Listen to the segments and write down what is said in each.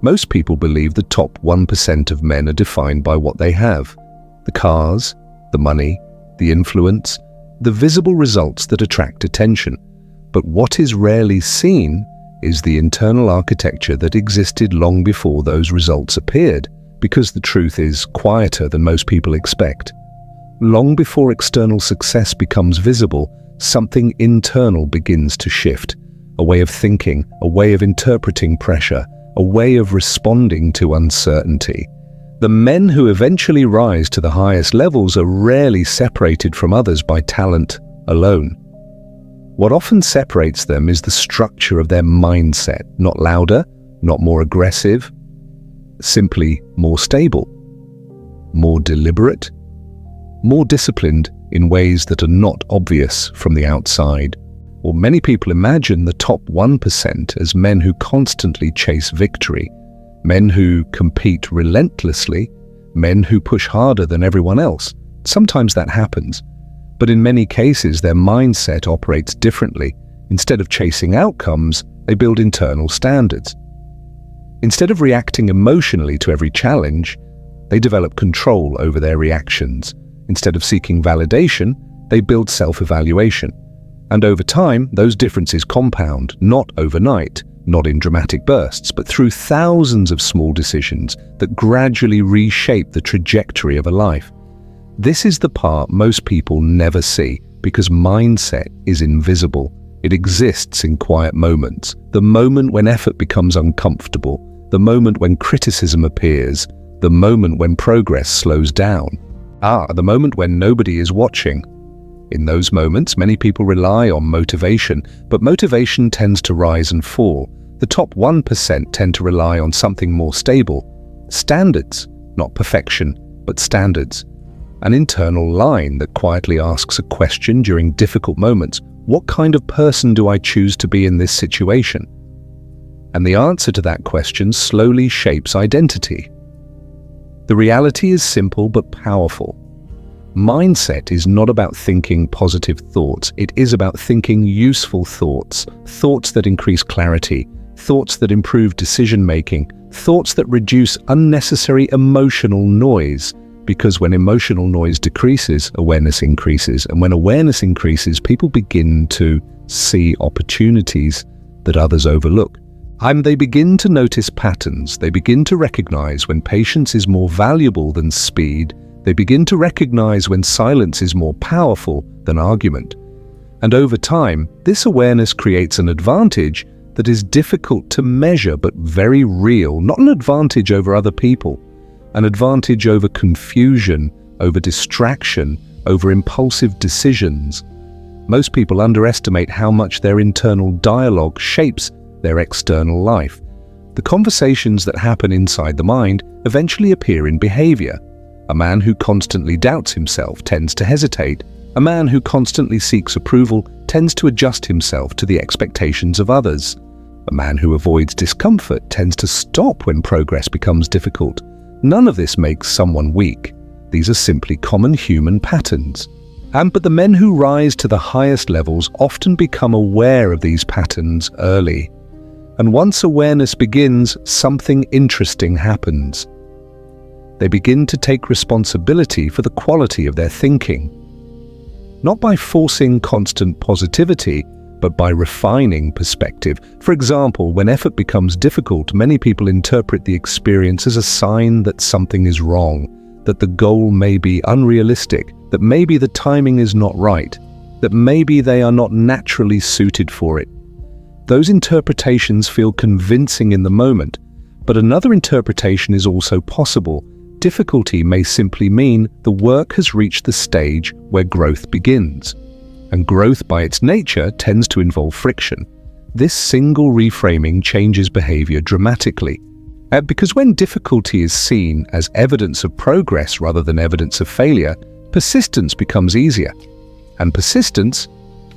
Most people believe the top 1% of men are defined by what they have: the cars, the money, the influence, the visible results that attract attention. But what is rarely seen is the internal architecture that existed long before those results appeared, because the truth is quieter than most people expect. Long before external success becomes visible, something internal begins to shift. A way of thinking, a way of interpreting pressure, a way of responding to uncertainty. The men who eventually rise to the highest levels are rarely separated from others by talent alone. What often separates them is the structure of their mindset, not louder, not more aggressive, simply more stable, more deliberate, more disciplined in ways that are not obvious from the outside. Or many people imagine the top 1% as men who constantly chase victory, men who compete relentlessly, men who push harder than everyone else. Sometimes that happens, but in many cases their mindset operates differently. Instead of chasing outcomes, they build internal standards. Instead of reacting emotionally to every challenge, they develop control over their reactions. Instead of seeking validation, they build self-evaluation. And over time, those differences compound, not overnight, not in dramatic bursts, but through thousands of small decisions that gradually reshape the trajectory of a life. This is the part most people never see, because mindset is invisible. It exists in quiet moments. The moment when effort becomes uncomfortable, the moment when criticism appears, the moment when progress slows down. The moment when nobody is watching. In those moments, many people rely on motivation, but motivation tends to rise and fall. The top 1% tend to rely on something more stable. Standards, not perfection, but standards. An internal line that quietly asks a question during difficult moments: what kind of person do I choose to be in this situation? And the answer to that question slowly shapes identity. The reality is simple but powerful. Mindset is not about thinking positive thoughts. It is about thinking useful thoughts, thoughts that increase clarity, thoughts that improve decision-making, thoughts that reduce unnecessary emotional noise. Because when emotional noise decreases, awareness increases. And when awareness increases, people begin to see opportunities that others overlook. They begin to notice patterns. They begin to recognize when patience is more valuable than speed. They begin to recognize when silence is more powerful than argument. And over time, this awareness creates an advantage that is difficult to measure but very real, not an advantage over other people, an advantage over confusion, over distraction, over impulsive decisions. Most people underestimate how much their internal dialogue shapes their external life. The conversations that happen inside the mind eventually appear in behavior. A man who constantly doubts himself tends to hesitate. A man who constantly seeks approval tends to adjust himself to the expectations of others. A man who avoids discomfort tends to stop when progress becomes difficult. None of this makes someone weak. These are simply common human patterns. But the men who rise to the highest levels often become aware of these patterns early. And once awareness begins, something interesting happens. They begin to take responsibility for the quality of their thinking. Not by forcing constant positivity, but by refining perspective. For example, when effort becomes difficult, many people interpret the experience as a sign that something is wrong, that the goal may be unrealistic, that maybe the timing is not right, that maybe they are not naturally suited for it. Those interpretations feel convincing in the moment, but another interpretation is also possible. Difficulty may simply mean the work has reached the stage where growth begins. And growth by its nature tends to involve friction. This single reframing changes behavior dramatically. Because when difficulty is seen as evidence of progress rather than evidence of failure, persistence becomes easier. And persistence,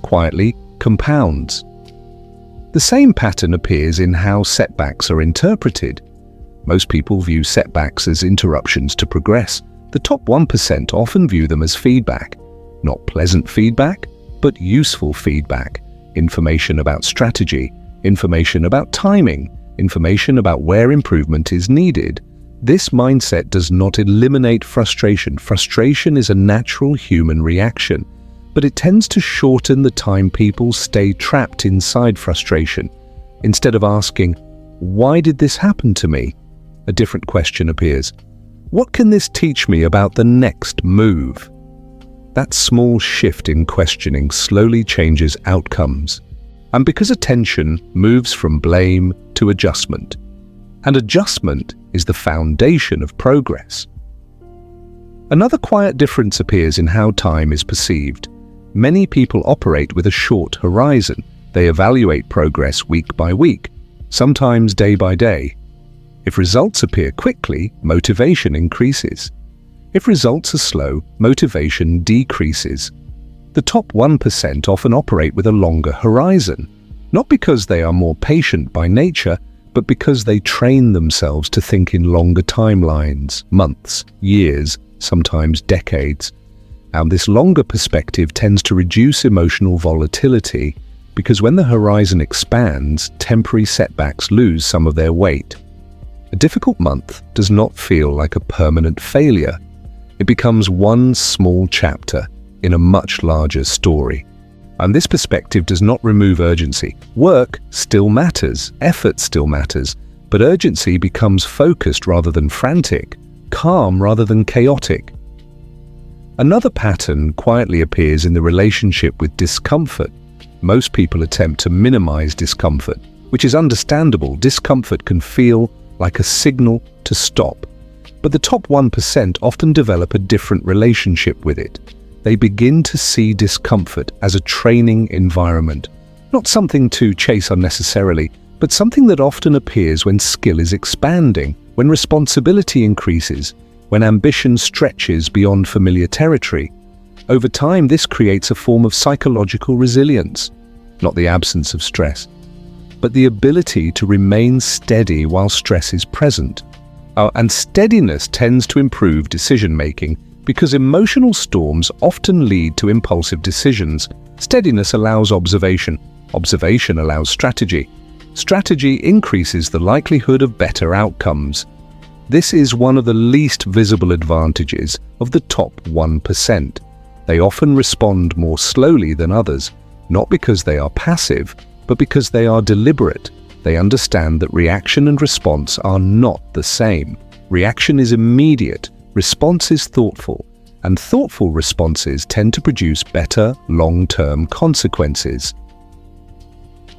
quietly, compounds. The same pattern appears in how setbacks are interpreted. Most people view setbacks as interruptions to progress. The top 1% often view them as feedback. Not pleasant feedback, but useful feedback. Information about strategy, information about timing, information about where improvement is needed. This mindset does not eliminate frustration. Frustration is a natural human reaction, but it tends to shorten the time people stay trapped inside frustration. Instead of asking, "Why did this happen to me?" a different question appears. "What can this teach me about the next move?" That small shift in questioning slowly changes outcomes. And because attention moves from blame to adjustment, and adjustment is the foundation of progress. Another quiet difference appears in how time is perceived. Many people operate with a short horizon. They evaluate progress week by week, sometimes day by day. If results appear quickly, motivation increases. If results are slow, motivation decreases. The top 1% often operate with a longer horizon, not because they are more patient by nature, but because they train themselves to think in longer timelines, months, years, sometimes decades. And this longer perspective tends to reduce emotional volatility, because when the horizon expands, temporary setbacks lose some of their weight. A difficult month does not feel like a permanent failure. It becomes one small chapter in a much larger story. And this perspective does not remove urgency. Work still matters, effort still matters, but urgency becomes focused rather than frantic, calm rather than chaotic. Another pattern quietly appears in the relationship with discomfort. Most people attempt to minimize discomfort, which is understandable. Discomfort can feel like a signal to stop. But the top 1% often develop a different relationship with it. They begin to see discomfort as a training environment, not something to chase unnecessarily, but something that often appears when skill is expanding, when responsibility increases, when ambition stretches beyond familiar territory. Over time, this creates a form of psychological resilience, not the absence of stress, but the ability to remain steady while stress is present. And steadiness tends to improve decision-making, because emotional storms often lead to impulsive decisions. Steadiness allows observation. Observation allows strategy. Strategy increases the likelihood of better outcomes. This is one of the least visible advantages of the top 1%. They often respond more slowly than others, not because they are passive, but because they are deliberate. They understand that reaction and response are not the same. Reaction is immediate, response is thoughtful, and thoughtful responses tend to produce better long-term consequences.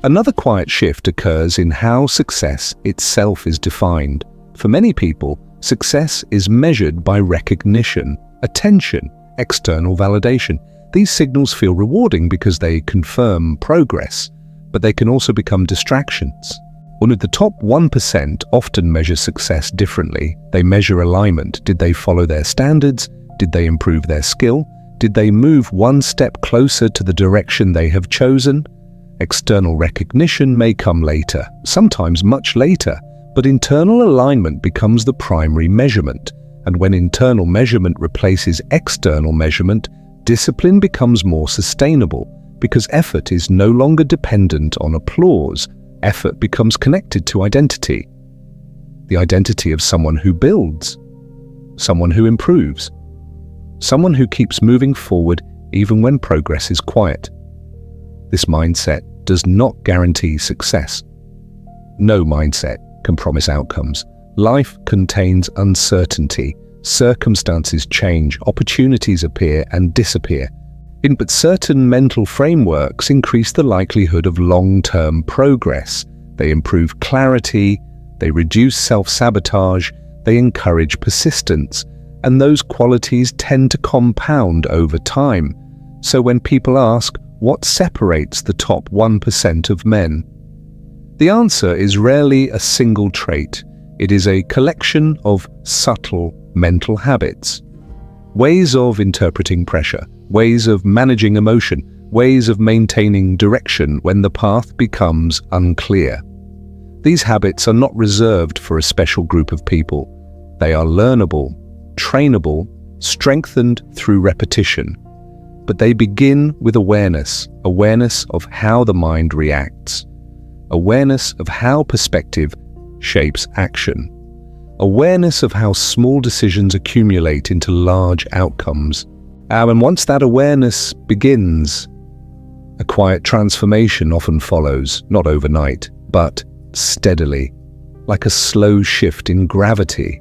Another quiet shift occurs in how success itself is defined. For many people, success is measured by recognition, attention, external validation. These signals feel rewarding because they confirm progress, but they can also become distractions. One of the top 1% often measure success differently. They measure alignment. Did they follow their standards? Did they improve their skill? Did they move one step closer to the direction they have chosen? External recognition may come later, sometimes much later, but internal alignment becomes the primary measurement. And when internal measurement replaces external measurement, discipline becomes more sustainable, because effort is no longer dependent on applause. Effort becomes connected to identity. The identity of someone who builds, someone who improves, someone who keeps moving forward even when progress is quiet. This mindset does not guarantee success. No mindset can promise outcomes. Life contains uncertainty. Circumstances change, opportunities appear and disappear. But certain mental frameworks increase the likelihood of long-term progress. They improve clarity, they reduce self-sabotage, they encourage persistence, and those qualities tend to compound over time. So when people ask, what separates the top 1% of men? The answer is rarely a single trait. It is a collection of subtle mental habits, ways of interpreting pressure, ways of managing emotion, ways of maintaining direction when the path becomes unclear. These habits are not reserved for a special group of people. They are learnable, trainable, strengthened through repetition. But they begin with awareness of how the mind reacts, awareness of how perspective shapes action. Awareness of how small decisions accumulate into large outcomes. And once that awareness begins, a quiet transformation often follows, not overnight, but steadily, like a slow shift in gravity,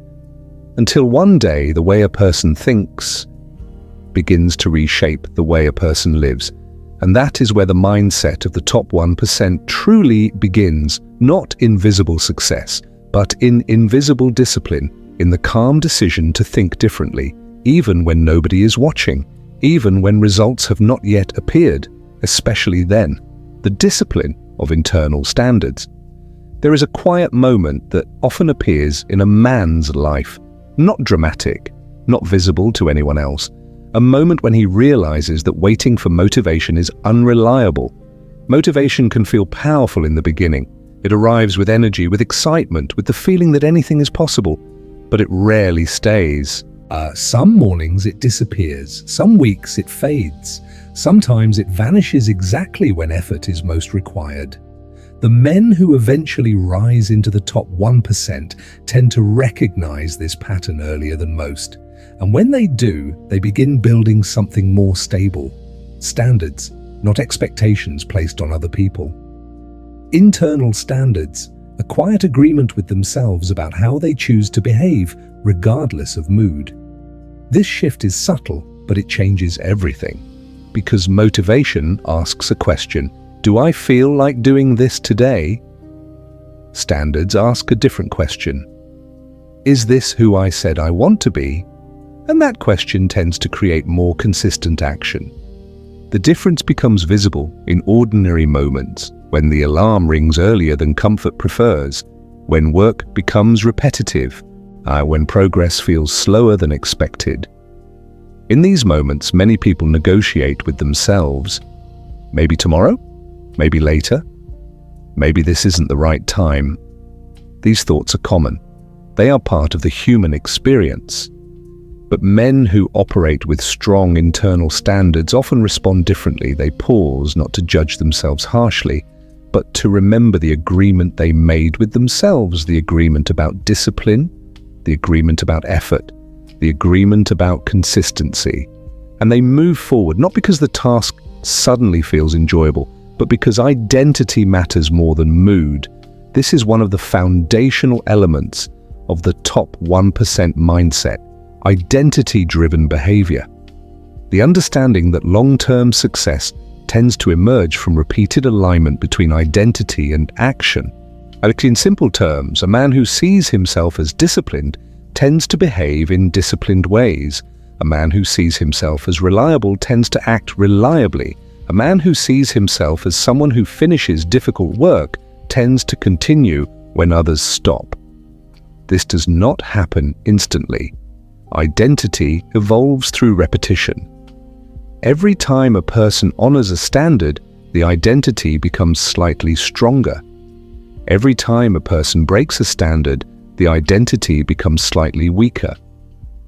until one day the way a person thinks begins to reshape the way a person lives. And that is where the mindset of the top 1% truly begins, not in visible success, but in invisible discipline, in the calm decision to think differently, even when nobody is watching, even when results have not yet appeared, especially then, the discipline of internal standards. There is a quiet moment that often appears in a man's life, not dramatic, not visible to anyone else, a moment when he realizes that waiting for motivation is unreliable. Motivation can feel powerful in the beginning. It arrives with energy, with excitement, with the feeling that anything is possible, but it rarely stays. Some mornings it disappears, some weeks it fades, sometimes it vanishes exactly when effort is most required. The men who eventually rise into the top 1% tend to recognize this pattern earlier than most. And when they do, they begin building something more stable. Standards, not expectations placed on other people. Internal standards, a quiet agreement with themselves about how they choose to behave, regardless of mood. This shift is subtle, but it changes everything. Because motivation asks a question: do I feel like doing this today? Standards ask a different question: is this who I said I want to be? And that question tends to create more consistent action. The difference becomes visible in ordinary moments, when the alarm rings earlier than comfort prefers, when work becomes repetitive, when progress feels slower than expected. In these moments, many people negotiate with themselves. Maybe tomorrow? Maybe later? Maybe this isn't the right time. These thoughts are common. They are part of the human experience. But men who operate with strong internal standards often respond differently. They pause, not to judge themselves harshly, but to remember the agreement they made with themselves, the agreement about discipline, the agreement about effort, the agreement about consistency. And they move forward, not because the task suddenly feels enjoyable, but because identity matters more than mood. This is one of the foundational elements of the top 1% mindset: identity-driven behavior. The understanding that long-term success tends to emerge from repeated alignment between identity and action. In simple terms, a man who sees himself as disciplined tends to behave in disciplined ways. A man who sees himself as reliable tends to act reliably. A man who sees himself as someone who finishes difficult work tends to continue when others stop. This does not happen instantly. Identity evolves through repetition. Every time a person honors a standard, the identity becomes slightly stronger. Every time a person breaks a standard, the identity becomes slightly weaker.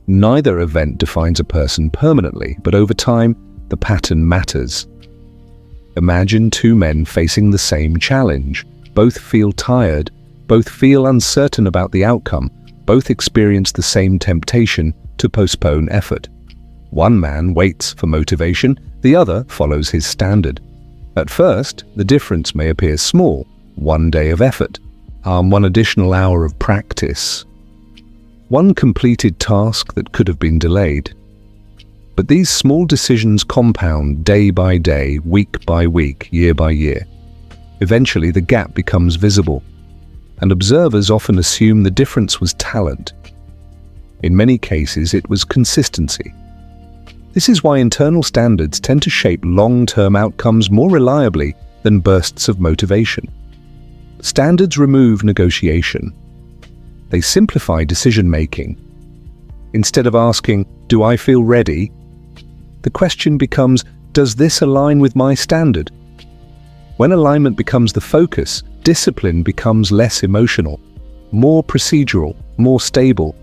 Neither event defines a person permanently, but over time, the pattern matters. Imagine two men facing the same challenge. Both feel tired, both feel uncertain about the outcome, both experience the same temptation to postpone effort. One man waits for motivation, the other follows his standard. At first, the difference may appear small: one day of effort, one additional hour of practice, one completed task that could have been delayed. But these small decisions compound day by day, week by week, year by year. Eventually, the gap becomes visible, and observers often assume the difference was talent. In many cases, it was consistency. This is why internal standards tend to shape long-term outcomes more reliably than bursts of motivation. Standards remove negotiation. They simplify decision-making. Instead of asking, "Do I feel ready?" the question becomes, "Does this align with my standard?" When alignment becomes the focus, discipline becomes less emotional, more procedural, more stable.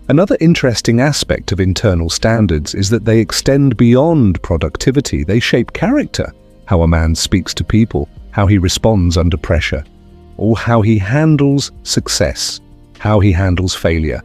Another interesting aspect of internal standards is that they extend beyond productivity. They shape character, how a man speaks to people, how he responds under pressure. or how he handles success, how he handles failure.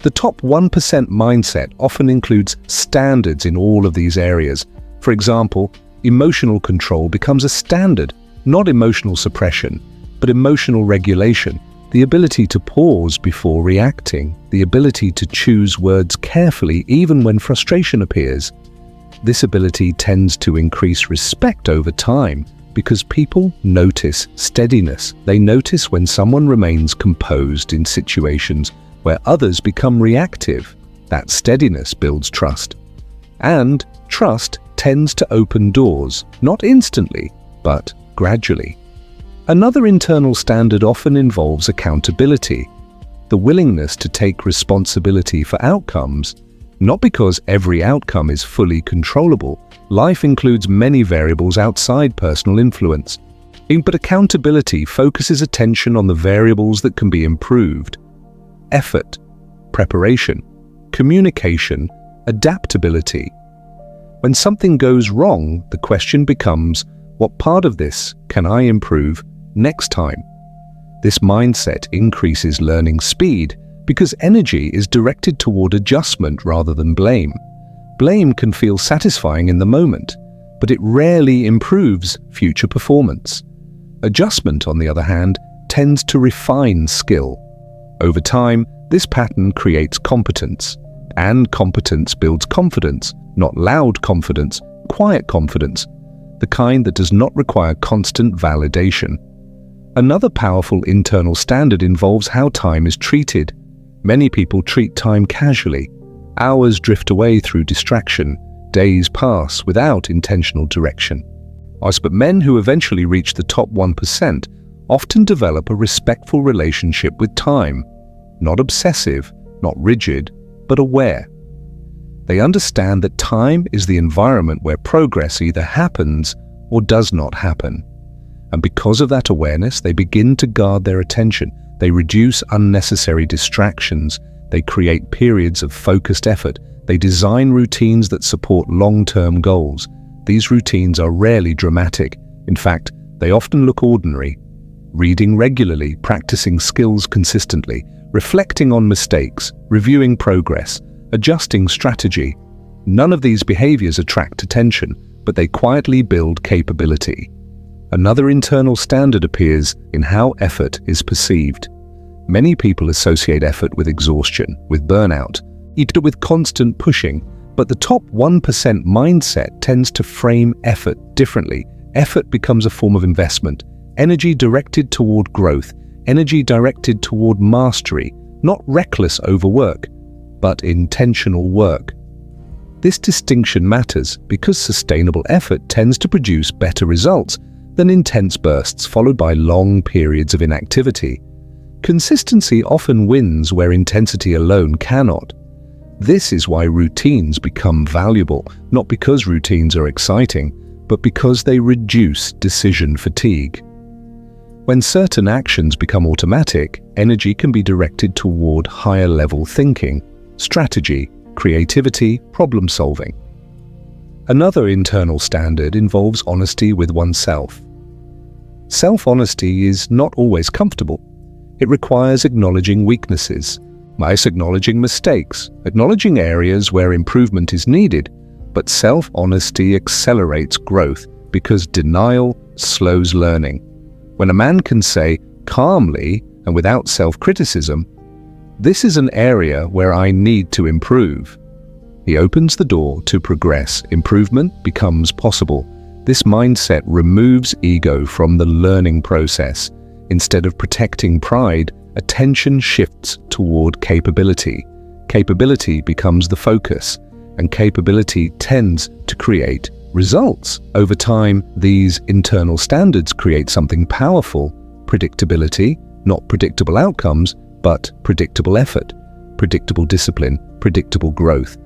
The top 1% mindset often includes standards in all of these areas. For example, emotional control becomes a standard, not emotional suppression, but emotional regulation, the ability to pause before reacting, the ability to choose words carefully even when frustration appears. This ability tends to increase respect over time because people notice steadiness. They notice when someone remains composed in situations where others become reactive. That steadiness builds trust. And trust tends to open doors, not instantly, but gradually. Another internal standard often involves accountability, the willingness to take responsibility for outcomes. Not because every outcome is fully controllable. Life includes many variables outside personal influence. But accountability focuses attention on the variables that can be improved. Effort, preparation, communication, adaptability. When something goes wrong, the question becomes, what part of this can I improve next time? This mindset increases learning speed because energy is directed toward adjustment rather than blame. Blame can feel satisfying in the moment, but it rarely improves future performance. Adjustment, on the other hand, tends to refine skill. Over time, this pattern creates competence, and competence builds confidence, not loud confidence, quiet confidence, the kind that does not require constant validation. Another powerful internal standard involves how time is treated. Many people treat time casually. Hours drift away through distraction. Days pass without intentional direction. But men who eventually reach the top 1% often develop a respectful relationship with time. Not obsessive, not rigid, but aware. They understand that time is the environment where progress either happens or does not happen. And because of that awareness, they begin to guard their attention. They reduce unnecessary distractions. They create periods of focused effort. They design routines that support long-term goals. These routines are rarely dramatic. In fact, they often look ordinary. Reading regularly, practicing skills consistently, reflecting on mistakes, reviewing progress, adjusting strategy. None of these behaviors attract attention, but they quietly build capability. Another internal standard appears in how effort is perceived. Many people associate effort with exhaustion, with burnout, either with constant pushing, but the top 1% mindset tends to frame effort differently. Effort becomes a form of investment, energy directed toward growth, energy directed toward mastery, not reckless overwork, but intentional work. This distinction matters because sustainable effort tends to produce better results than intense bursts followed by long periods of inactivity. Consistency often wins where intensity alone cannot. This is why routines become valuable, not because routines are exciting, but because they reduce decision fatigue. When certain actions become automatic, energy can be directed toward higher-level thinking, strategy, creativity, problem-solving. Another internal standard involves honesty with oneself. Self-honesty is not always comfortable. It requires acknowledging weaknesses, acknowledging mistakes, acknowledging areas where improvement is needed, but self-honesty accelerates growth because denial slows learning. When a man can say calmly and without self-criticism, "This is an area where I need to improve," he opens the door to progress. Improvement becomes possible. This mindset removes ego from the learning process. Instead of protecting pride, attention shifts toward capability. Capability becomes the focus, and capability tends to create results. Over time, these internal standards create something powerful: predictability, not predictable outcomes, but predictable effort, predictable discipline, predictable growth.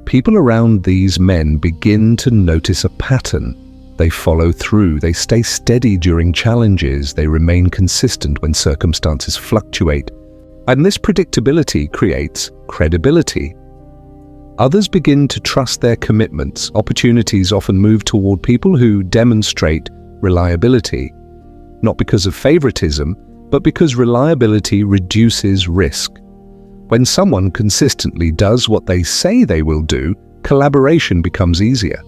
People around these men begin to notice a pattern. They follow through, they stay steady during challenges, they remain consistent when circumstances fluctuate. And this predictability creates credibility. Others begin to trust their commitments. Opportunities often move toward people who demonstrate reliability, not because of favoritism, but because reliability reduces risk. When someone consistently does what they say they will do, collaboration becomes easier.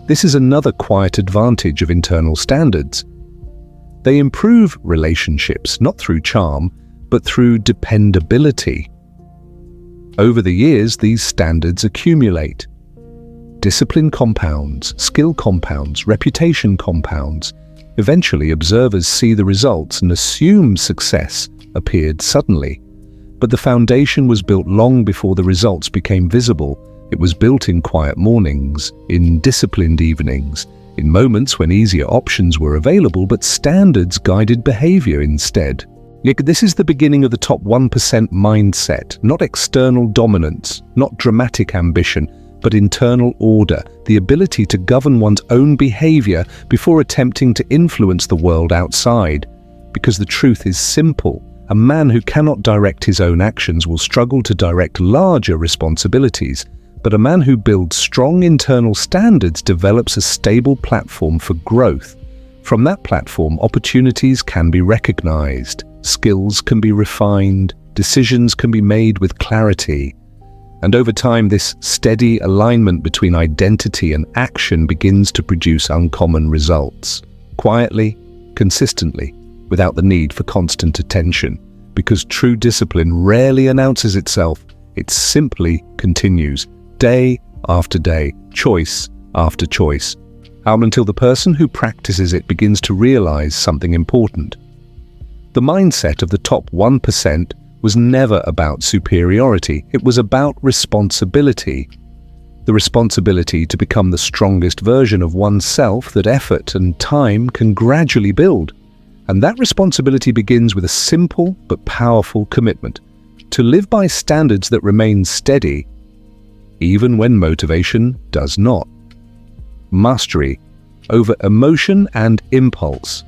This is another quiet advantage of internal standards. They improve relationships not through charm, but through dependability. Over the years, these standards accumulate. Discipline compounds, skill compounds, reputation compounds. Eventually, observers see the results and assume success appeared suddenly. But the foundation was built long before the results became visible. It was built in quiet mornings, in disciplined evenings, in moments when easier options were available, but standards guided behavior instead. Yet this is the beginning of the top 1% mindset, not external dominance, not dramatic ambition, but internal order, the ability to govern one's own behavior before attempting to influence the world outside. Because the truth is simple. A man who cannot direct his own actions will struggle to direct larger responsibilities. But a man who builds strong internal standards develops a stable platform for growth. From that platform, opportunities can be recognized, skills can be refined, decisions can be made with clarity. And over time, this steady alignment between identity and action begins to produce uncommon results. Quietly, consistently, without the need for constant attention. Because true discipline rarely announces itself, it simply continues. Day after day, choice after choice, until the person who practices it begins to realize something important. The mindset of the top 1% was never about superiority, it was about responsibility. The responsibility to become the strongest version of oneself that effort and time can gradually build. And that responsibility begins with a simple but powerful commitment to live by standards that remain steady even when motivation does not. Mastery over emotion and impulse.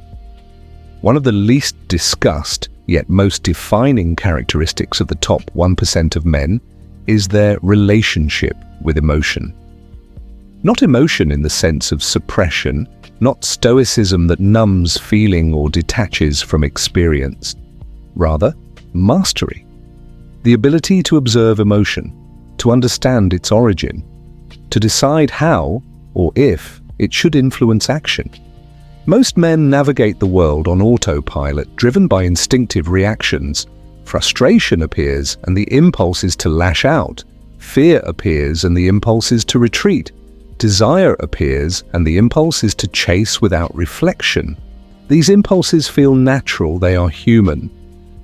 One of the least discussed, yet most defining characteristics of the top 1% of men is their relationship with emotion. Not emotion in the sense of suppression, not stoicism that numbs feeling or detaches from experience. Rather, mastery. The ability to observe emotion, to understand its origin, to decide how or if it should influence action. Most men navigate the world on autopilot, driven by instinctive reactions. Frustration appears and the impulse is to lash out. Fear appears and the impulse is to retreat. Desire appears and the impulse is to chase without reflection. These impulses feel natural, they are human.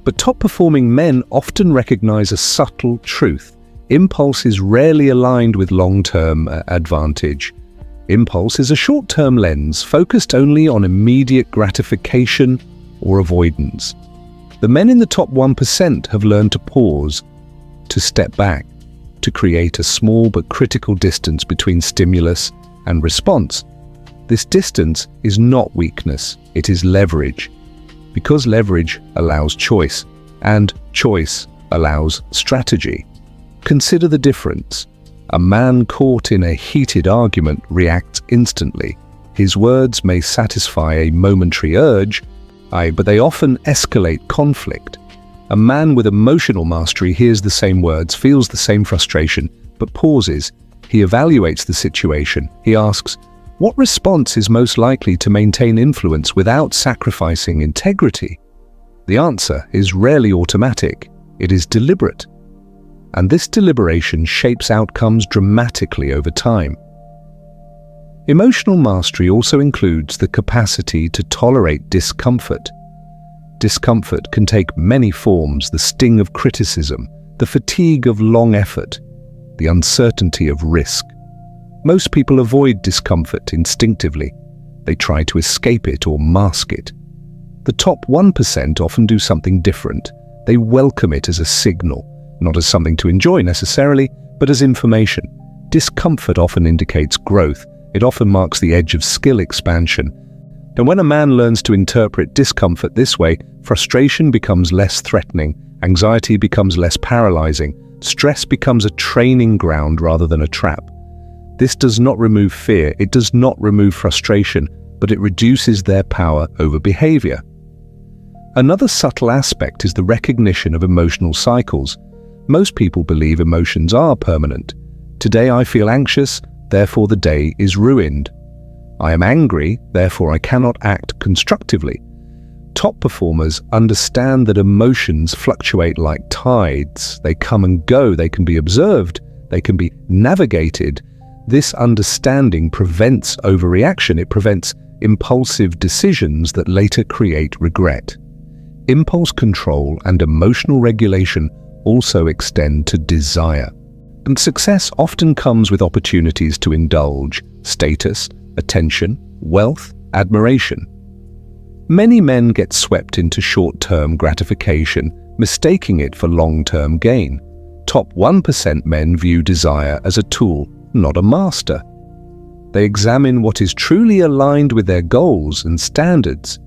But top-performing men often recognize a subtle truth. Impulse is rarely aligned with long-term advantage. Impulse is a short-term lens focused only on immediate gratification or avoidance. The men in the top 1% have learned to pause, to step back, to create a small but critical distance between stimulus and response. This distance is not weakness, it is leverage. Because leverage allows choice, and choice allows strategy. Consider the difference. A man caught in a heated argument reacts instantly. His words may satisfy a momentary urge, but they often escalate conflict. A man with emotional mastery hears the same words, feels the same frustration, but pauses. He evaluates the situation. He asks, what response is most likely to maintain influence without sacrificing integrity? The answer is rarely automatic. It is deliberate. And this deliberation shapes outcomes dramatically over time. Emotional mastery also includes the capacity to tolerate discomfort. Discomfort can take many forms: the sting of criticism, the fatigue of long effort, the uncertainty of risk. Most people avoid discomfort instinctively. They try to escape it or mask it. The top 1% often do something different. They welcome it as a signal, not as something to enjoy necessarily, but as information. Discomfort often indicates growth. It often marks the edge of skill expansion. And when a man learns to interpret discomfort this way, frustration becomes less threatening, anxiety becomes less paralyzing, stress becomes a training ground rather than a trap. This does not remove fear, it does not remove frustration, but it reduces their power over behavior. Another subtle aspect is the recognition of emotional cycles. Most people believe emotions are permanent. Today I feel anxious, therefore the day is ruined. I am angry, therefore I cannot act constructively. Top performers understand that emotions fluctuate like tides. They come and go, they can be observed, they can be navigated. This understanding prevents overreaction. It prevents impulsive decisions that later create regret. Impulse control and emotional regulation also extend to desire. And success often comes with opportunities to indulge status, attention, wealth, admiration. Many men get swept into short-term gratification, mistaking it for long-term gain. Top 1% men view desire as a tool, not a master. They examine what is truly aligned with their goals and standards,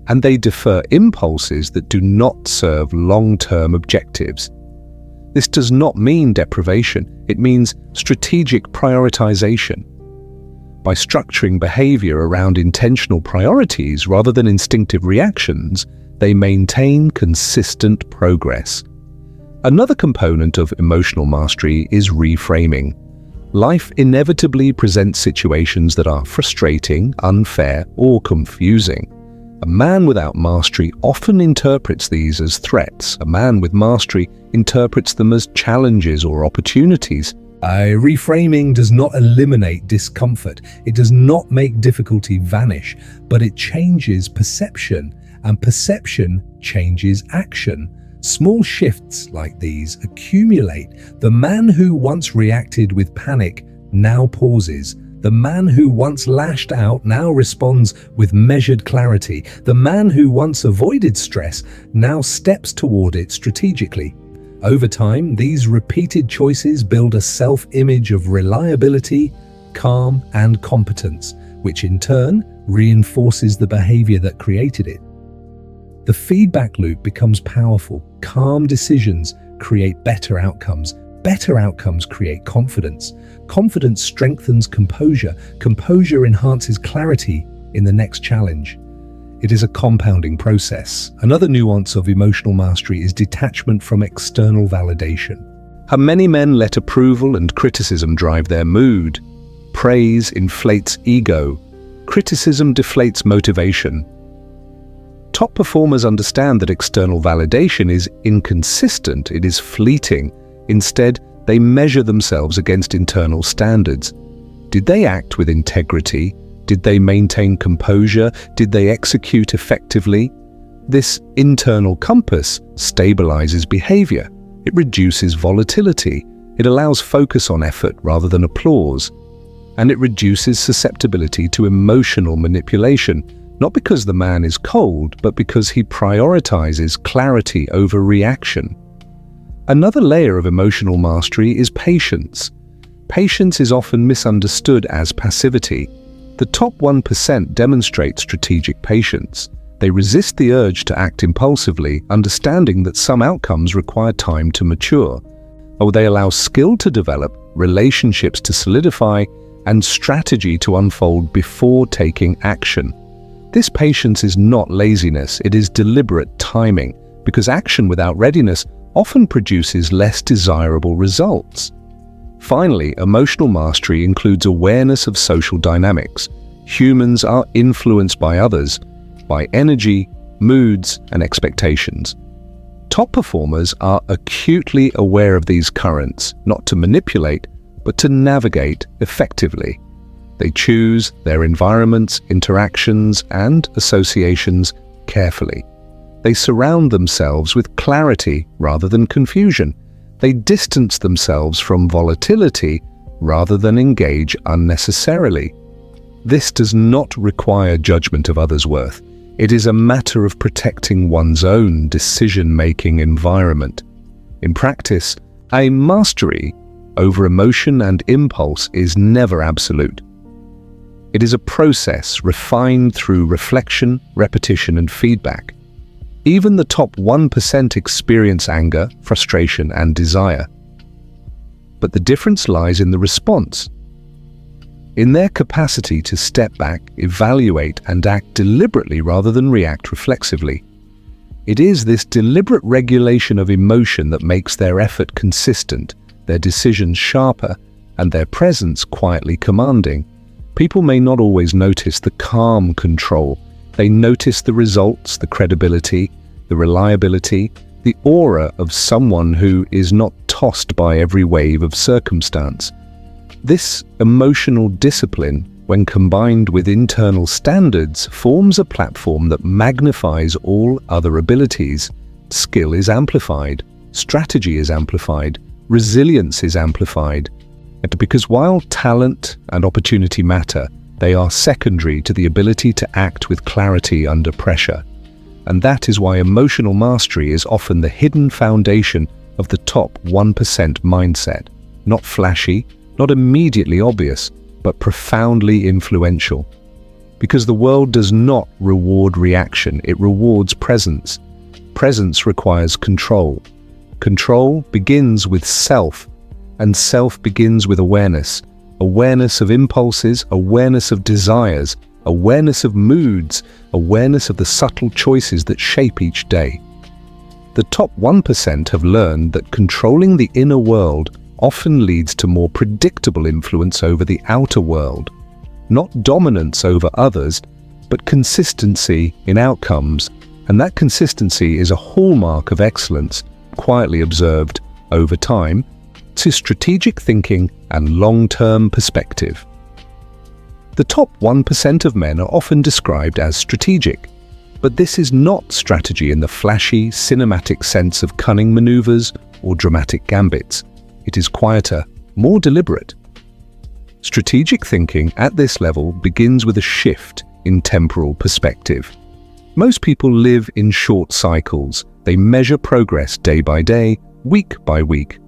and they defer impulses that do not serve long-term objectives. This does not mean deprivation, it means strategic prioritization. By structuring behavior around intentional priorities rather than instinctive reactions, they maintain consistent progress. Another component of emotional mastery is reframing. Life inevitably presents situations that are frustrating, unfair, or confusing. A man without mastery often interprets these as threats. A man with mastery interprets them as challenges or opportunities. Reframing does not eliminate discomfort. It does not make difficulty vanish, but it changes perception, and perception changes action. Small shifts like these accumulate. The man who once reacted with panic now pauses. The man who once lashed out now responds with measured clarity. The man who once avoided stress now steps toward it strategically. Over time, these repeated choices build a self-image of reliability, calm, and competence, which in turn reinforces the behavior that created it. The feedback loop becomes powerful. Calm decisions create better outcomes. Better outcomes create confidence. Confidence strengthens composure. Composure enhances clarity in the next challenge. It is a compounding process. Another nuance of emotional mastery is detachment from external validation. How many men let approval and criticism drive their mood? Praise inflates ego. Criticism deflates motivation. Top performers understand that external validation is inconsistent, it is fleeting. Instead, they measure themselves against internal standards. Did they act with integrity? Did they maintain composure? Did they execute effectively? This internal compass stabilizes behavior. It reduces volatility. It allows focus on effort rather than applause. And it reduces susceptibility to emotional manipulation, not because the man is cold, but because he prioritizes clarity over reaction. Another layer of emotional mastery is patience. Patience is often misunderstood as passivity. The top 1% demonstrate strategic patience. They resist the urge to act impulsively, understanding that some outcomes require time to mature. Or they allow skill to develop, relationships to solidify, and strategy to unfold before taking action. This patience is not laziness, it is deliberate timing, because action without readiness often produces less desirable results. Finally, emotional mastery includes awareness of social dynamics. Humans are influenced by others, by energy, moods, and expectations. Top performers are acutely aware of these currents, not to manipulate, but to navigate effectively. They choose their environments, interactions, and associations carefully. They surround themselves with clarity rather than confusion. They distance themselves from volatility rather than engage unnecessarily. This does not require judgment of others' worth. It is a matter of protecting one's own decision-making environment. In practice, a mastery over emotion and impulse is never absolute. It is a process refined through reflection, repetition, and feedback. Even the top 1% experience anger, frustration, and desire. But the difference lies in the response. In their capacity to step back, evaluate, and act deliberately rather than react reflexively. It is this deliberate regulation of emotion that makes their effort consistent, their decisions sharper, and their presence quietly commanding. People may not always notice the calm control. They notice the results, the credibility, the reliability, the aura of someone who is not tossed by every wave of circumstance. This emotional discipline, when combined with internal standards, forms a platform that magnifies all other abilities. Skill is amplified, strategy is amplified, resilience is amplified. And because while talent and opportunity matter, they are secondary to the ability to act with clarity under pressure. And that is why emotional mastery is often the hidden foundation of the top 1% mindset. Not flashy, not immediately obvious, but profoundly influential. Because the world does not reward reaction, it rewards presence. Presence requires control. Control begins with self, and self begins with awareness. Awareness of impulses, awareness of desires, awareness of moods, awareness of the subtle choices that shape each day. The top 1% have learned that controlling the inner world often leads to more predictable influence over the outer world. Not dominance over others, but consistency in outcomes, and that consistency is a hallmark of excellence, quietly observed over time, to strategic thinking and long-term perspective. The top 1% of men are often described as strategic, but this is not strategy in the flashy, cinematic sense of cunning maneuvers or dramatic gambits. It is quieter, more deliberate. Strategic thinking at this level begins with a shift in temporal perspective. Most people live in short cycles. They measure progress day by day, week by week.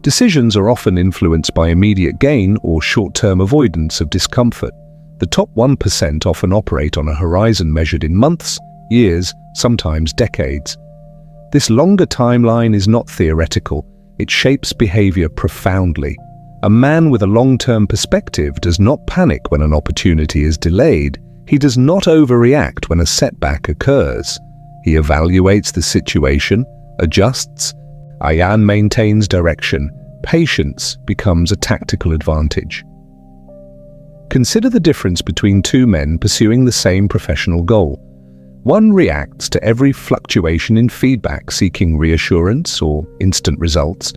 Decisions are often influenced by immediate gain or short-term avoidance of discomfort. The top 1% often operate on a horizon measured in months, years, sometimes decades. This longer timeline is not theoretical. It shapes behavior profoundly. A man with a long-term perspective does not panic when an opportunity is delayed. He does not overreact when a setback occurs. He evaluates the situation, adjusts, and maintains direction. Patience becomes a tactical advantage. Consider the difference between two men pursuing the same professional goal. One reacts to every fluctuation in feedback, seeking reassurance or instant results.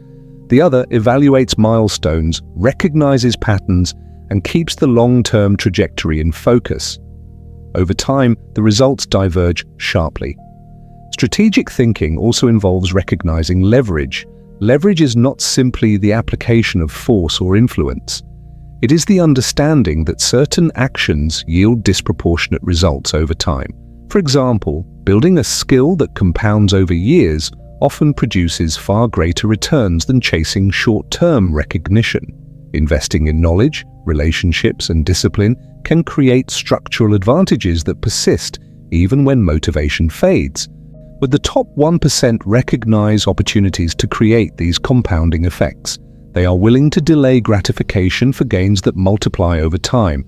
The other evaluates milestones, recognizes patterns, and keeps the long-term trajectory in focus. Over time, the results diverge sharply. Strategic thinking also involves recognizing leverage. Leverage is not simply the application of force or influence. It is the understanding that certain actions yield disproportionate results over time. For example, building a skill that compounds over years often produces far greater returns than chasing short-term recognition. Investing in knowledge, relationships, and discipline can create structural advantages that persist even when motivation fades. But the top 1% recognize opportunities to create these compounding effects. They are willing to delay gratification for gains that multiply over time.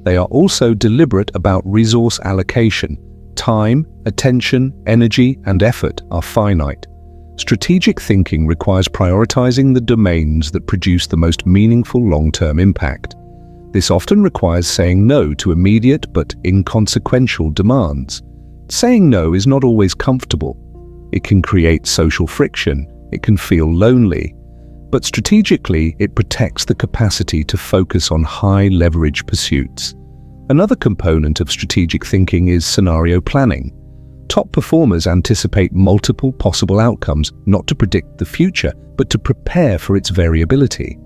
They are also deliberate about resource allocation. Time, attention, energy, and effort are finite. Strategic thinking requires prioritizing the domains that produce the most meaningful long-term impact. This often requires saying no to immediate but inconsequential demands. Saying no is not always comfortable. It can create social friction. It can feel lonely. But strategically, it protects the capacity to focus on high-leverage pursuits. Another component of strategic thinking is scenario planning. Top performers anticipate multiple possible outcomes, not to predict the future, but to prepare for its variability.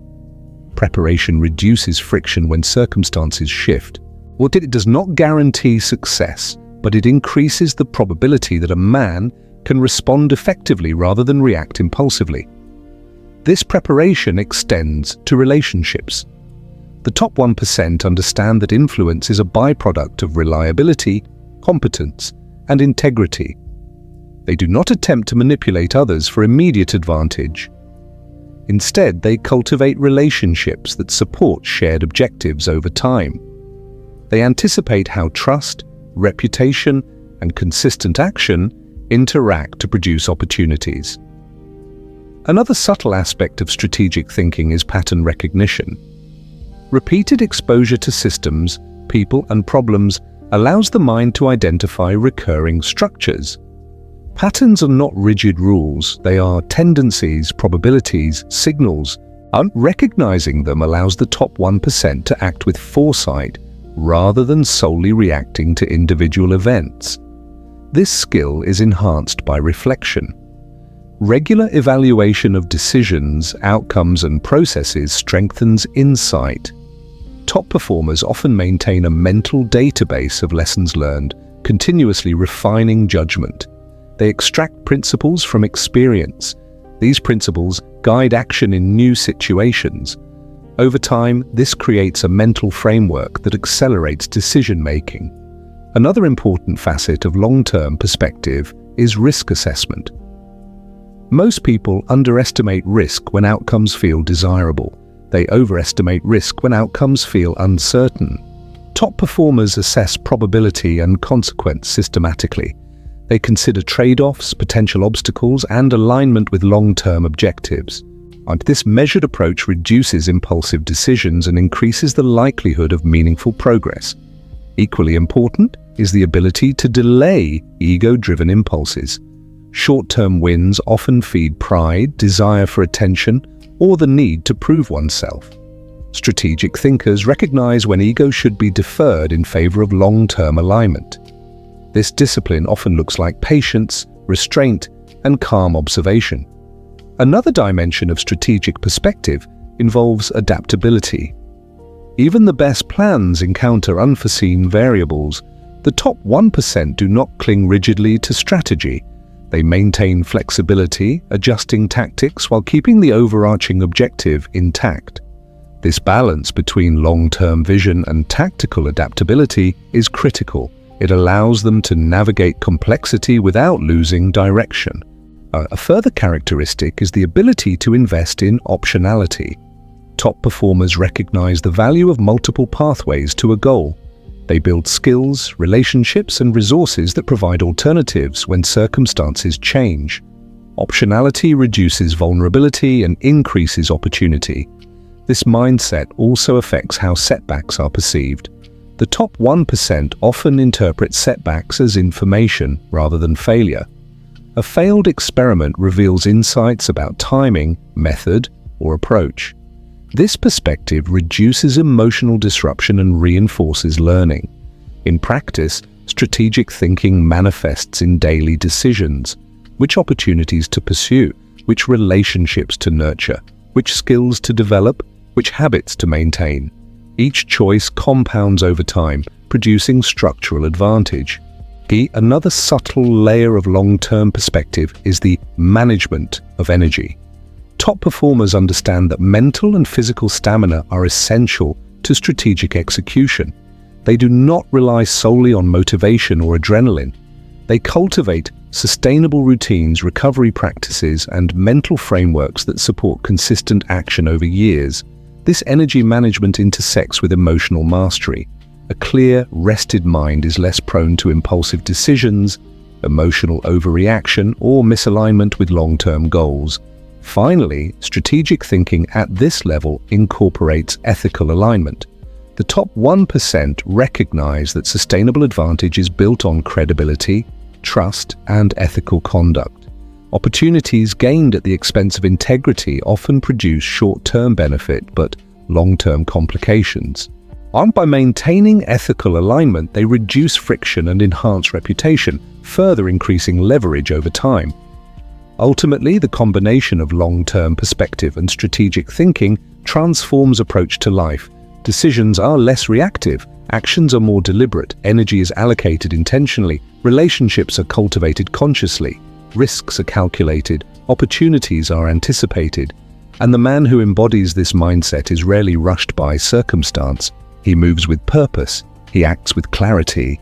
Preparation reduces friction when circumstances shift. It does not guarantee success, but it increases the probability that a man can respond effectively rather than react impulsively. This preparation extends to relationships. The top 1% understand that influence is a byproduct of reliability, competence, and integrity. They do not attempt to manipulate others for immediate advantage. Instead, they cultivate relationships that support shared objectives over time. They anticipate how trust, reputation, and consistent action interact to produce opportunities. Another subtle aspect of strategic thinking is pattern recognition. Repeated exposure to systems, people, and problems allows the mind to identify recurring structures. Patterns are not rigid rules, they are tendencies, probabilities, signals. Recognizing them allows the top 1% to act with foresight rather than solely reacting to individual events. This skill is enhanced by reflection. Regular evaluation of decisions, outcomes, and processes strengthens insight. Top performers often maintain a mental database of lessons learned, continuously refining judgment. They extract principles from experience. These principles guide action in new situations. Over time, this creates a mental framework that accelerates decision-making. Another important facet of long-term perspective is risk assessment. Most people underestimate risk when outcomes feel desirable. They overestimate risk when outcomes feel uncertain. Top performers assess probability and consequence systematically. They consider trade-offs, potential obstacles, and alignment with long-term objectives. And this measured approach reduces impulsive decisions and increases the likelihood of meaningful progress. Equally important is the ability to delay ego-driven impulses. Short-term wins often feed pride, desire for attention, or the need to prove oneself. Strategic thinkers recognize when ego should be deferred in favor of long-term alignment. This discipline often looks like patience, restraint, and calm observation. Another dimension of strategic perspective involves adaptability. Even the best plans encounter unforeseen variables. The top 1% do not cling rigidly to strategy. They maintain flexibility, adjusting tactics while keeping the overarching objective intact. This balance between long-term vision and tactical adaptability is critical. It allows them to navigate complexity without losing direction. A further characteristic is the ability to invest in optionality. Top performers recognize the value of multiple pathways to a goal. They build skills, relationships, and resources that provide alternatives when circumstances change. Optionality reduces vulnerability and increases opportunity. This mindset also affects how setbacks are perceived. The top 1% often interpret setbacks as information rather than failure. A failed experiment reveals insights about timing, method, or approach. This perspective reduces emotional disruption and reinforces learning. In practice, strategic thinking manifests in daily decisions: which opportunities to pursue, which relationships to nurture, which skills to develop, which habits to maintain. Each choice compounds over time, producing structural advantage. Another subtle layer of long-term perspective is the management of energy. Top performers understand that mental and physical stamina are essential to strategic execution. They do not rely solely on motivation or adrenaline. They cultivate sustainable routines, recovery practices, and mental frameworks that support consistent action over years. This energy management intersects with emotional mastery. A clear, rested mind is less prone to impulsive decisions, emotional overreaction, or misalignment with long-term goals. Finally, strategic thinking at this level incorporates ethical alignment. The top 1% recognize that sustainable advantage is built on credibility, trust, and ethical conduct. Opportunities gained at the expense of integrity often produce short-term benefit but long-term complications. By maintaining ethical alignment, they reduce friction and enhance reputation, further increasing leverage over time. Ultimately, the combination of long-term perspective and strategic thinking transforms approach to life. Decisions are less reactive, actions are more deliberate, energy is allocated intentionally, relationships are cultivated consciously, risks are calculated, opportunities are anticipated, and the man who embodies this mindset is rarely rushed by circumstance. He moves with purpose, he acts with clarity,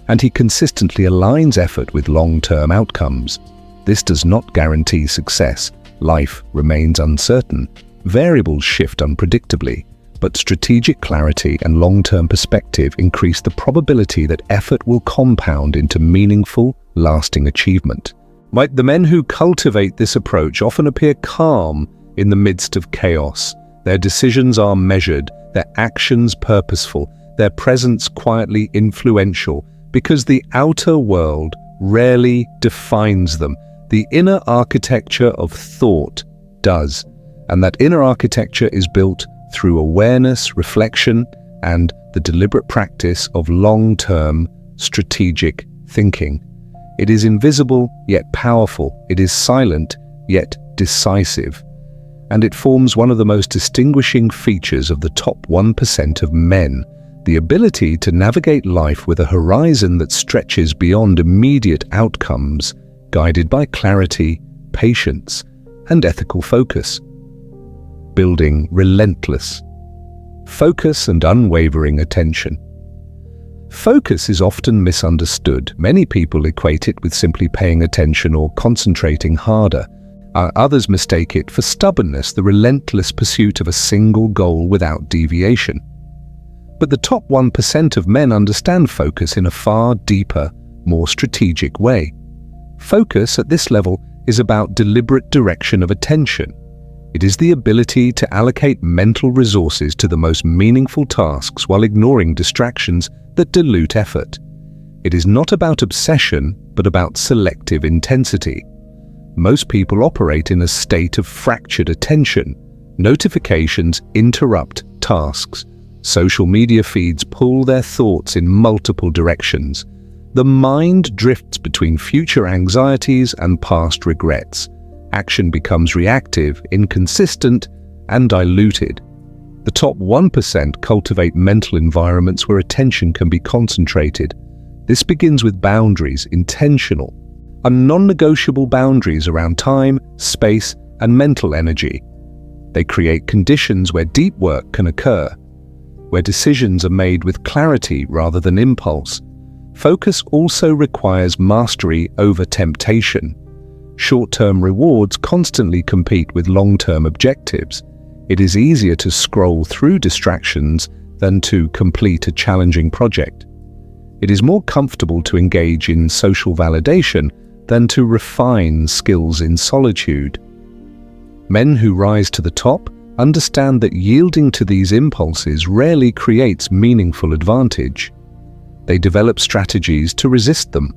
and he consistently aligns effort with long-term outcomes. This does not guarantee success. Life remains uncertain. Variables shift unpredictably, but strategic clarity and long-term perspective increase the probability that effort will compound into meaningful, lasting achievement. The men who cultivate this approach often appear calm in the midst of chaos. Their decisions are measured, their actions purposeful, their presence quietly influential, because the outer world rarely defines them. The inner architecture of thought does, and that inner architecture is built through awareness, reflection, and the deliberate practice of long-term strategic thinking. It is invisible yet powerful. It is silent yet decisive. And it forms one of the most distinguishing features of the top 1% of men, the ability to navigate life with a horizon that stretches beyond immediate outcomes, guided by clarity, patience, and ethical focus. Building relentless focus and unwavering attention. Focus is often misunderstood. Many people equate it with simply paying attention or concentrating harder. Others mistake it for stubbornness, the relentless pursuit of a single goal without deviation. But the top 1% of men understand focus in a far deeper, more strategic way. Focus at this level is about deliberate direction of attention. It is the ability to allocate mental resources to the most meaningful tasks while ignoring distractions that dilute effort. It is not about obsession, but about selective intensity. Most people operate in a state of fractured attention. Notifications interrupt tasks. Social media feeds pull their thoughts in multiple directions. The mind drifts between future anxieties and past regrets. Action becomes reactive, inconsistent, and diluted. The top 1% cultivate mental environments where attention can be concentrated. This begins with boundaries, intentional, and non-negotiable boundaries around time, space, and mental energy. They create conditions where deep work can occur, where decisions are made with clarity rather than impulse. Focus also requires mastery over temptation. Short-term rewards constantly compete with long-term objectives. It is easier to scroll through distractions than to complete a challenging project. It is more comfortable to engage in social validation than to refine skills in solitude. Men who rise to the top understand that yielding to these impulses rarely creates meaningful advantage. They develop strategies to resist them.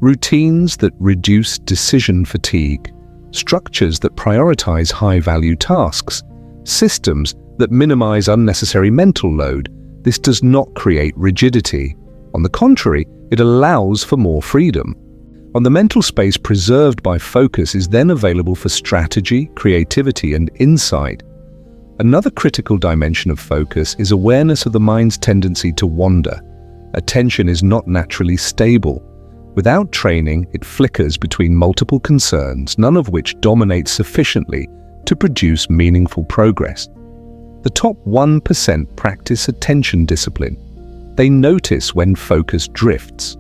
Routines that reduce decision fatigue, structures that prioritize high-value tasks, systems that minimize unnecessary mental load. This does not create rigidity. On the contrary, it allows for more freedom. The mental space preserved by focus is then available for strategy, creativity, and insight. Another critical dimension of focus is awareness of the mind's tendency to wander. Attention is not naturally stable. Without training, it flickers between multiple concerns, none of which dominate sufficiently to produce meaningful progress. The top 1% practice attention discipline. They notice when focus drifts.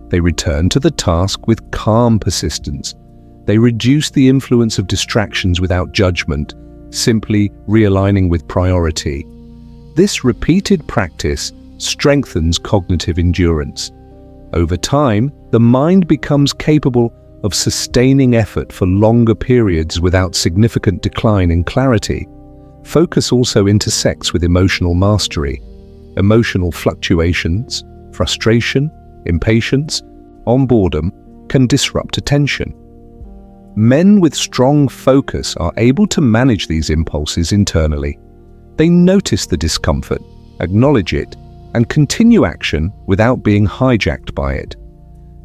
They return to the task with calm persistence. They reduce the influence of distractions without judgment, simply realigning with priority. This repeated practice strengthens cognitive endurance. Over time, the mind becomes capable of sustaining effort for longer periods without significant decline in clarity. Focus also intersects with emotional mastery. Emotional fluctuations, frustration, impatience, or boredom can disrupt attention. Men with strong focus are able to manage these impulses internally. They notice the discomfort, acknowledge it, and continue action without being hijacked by it.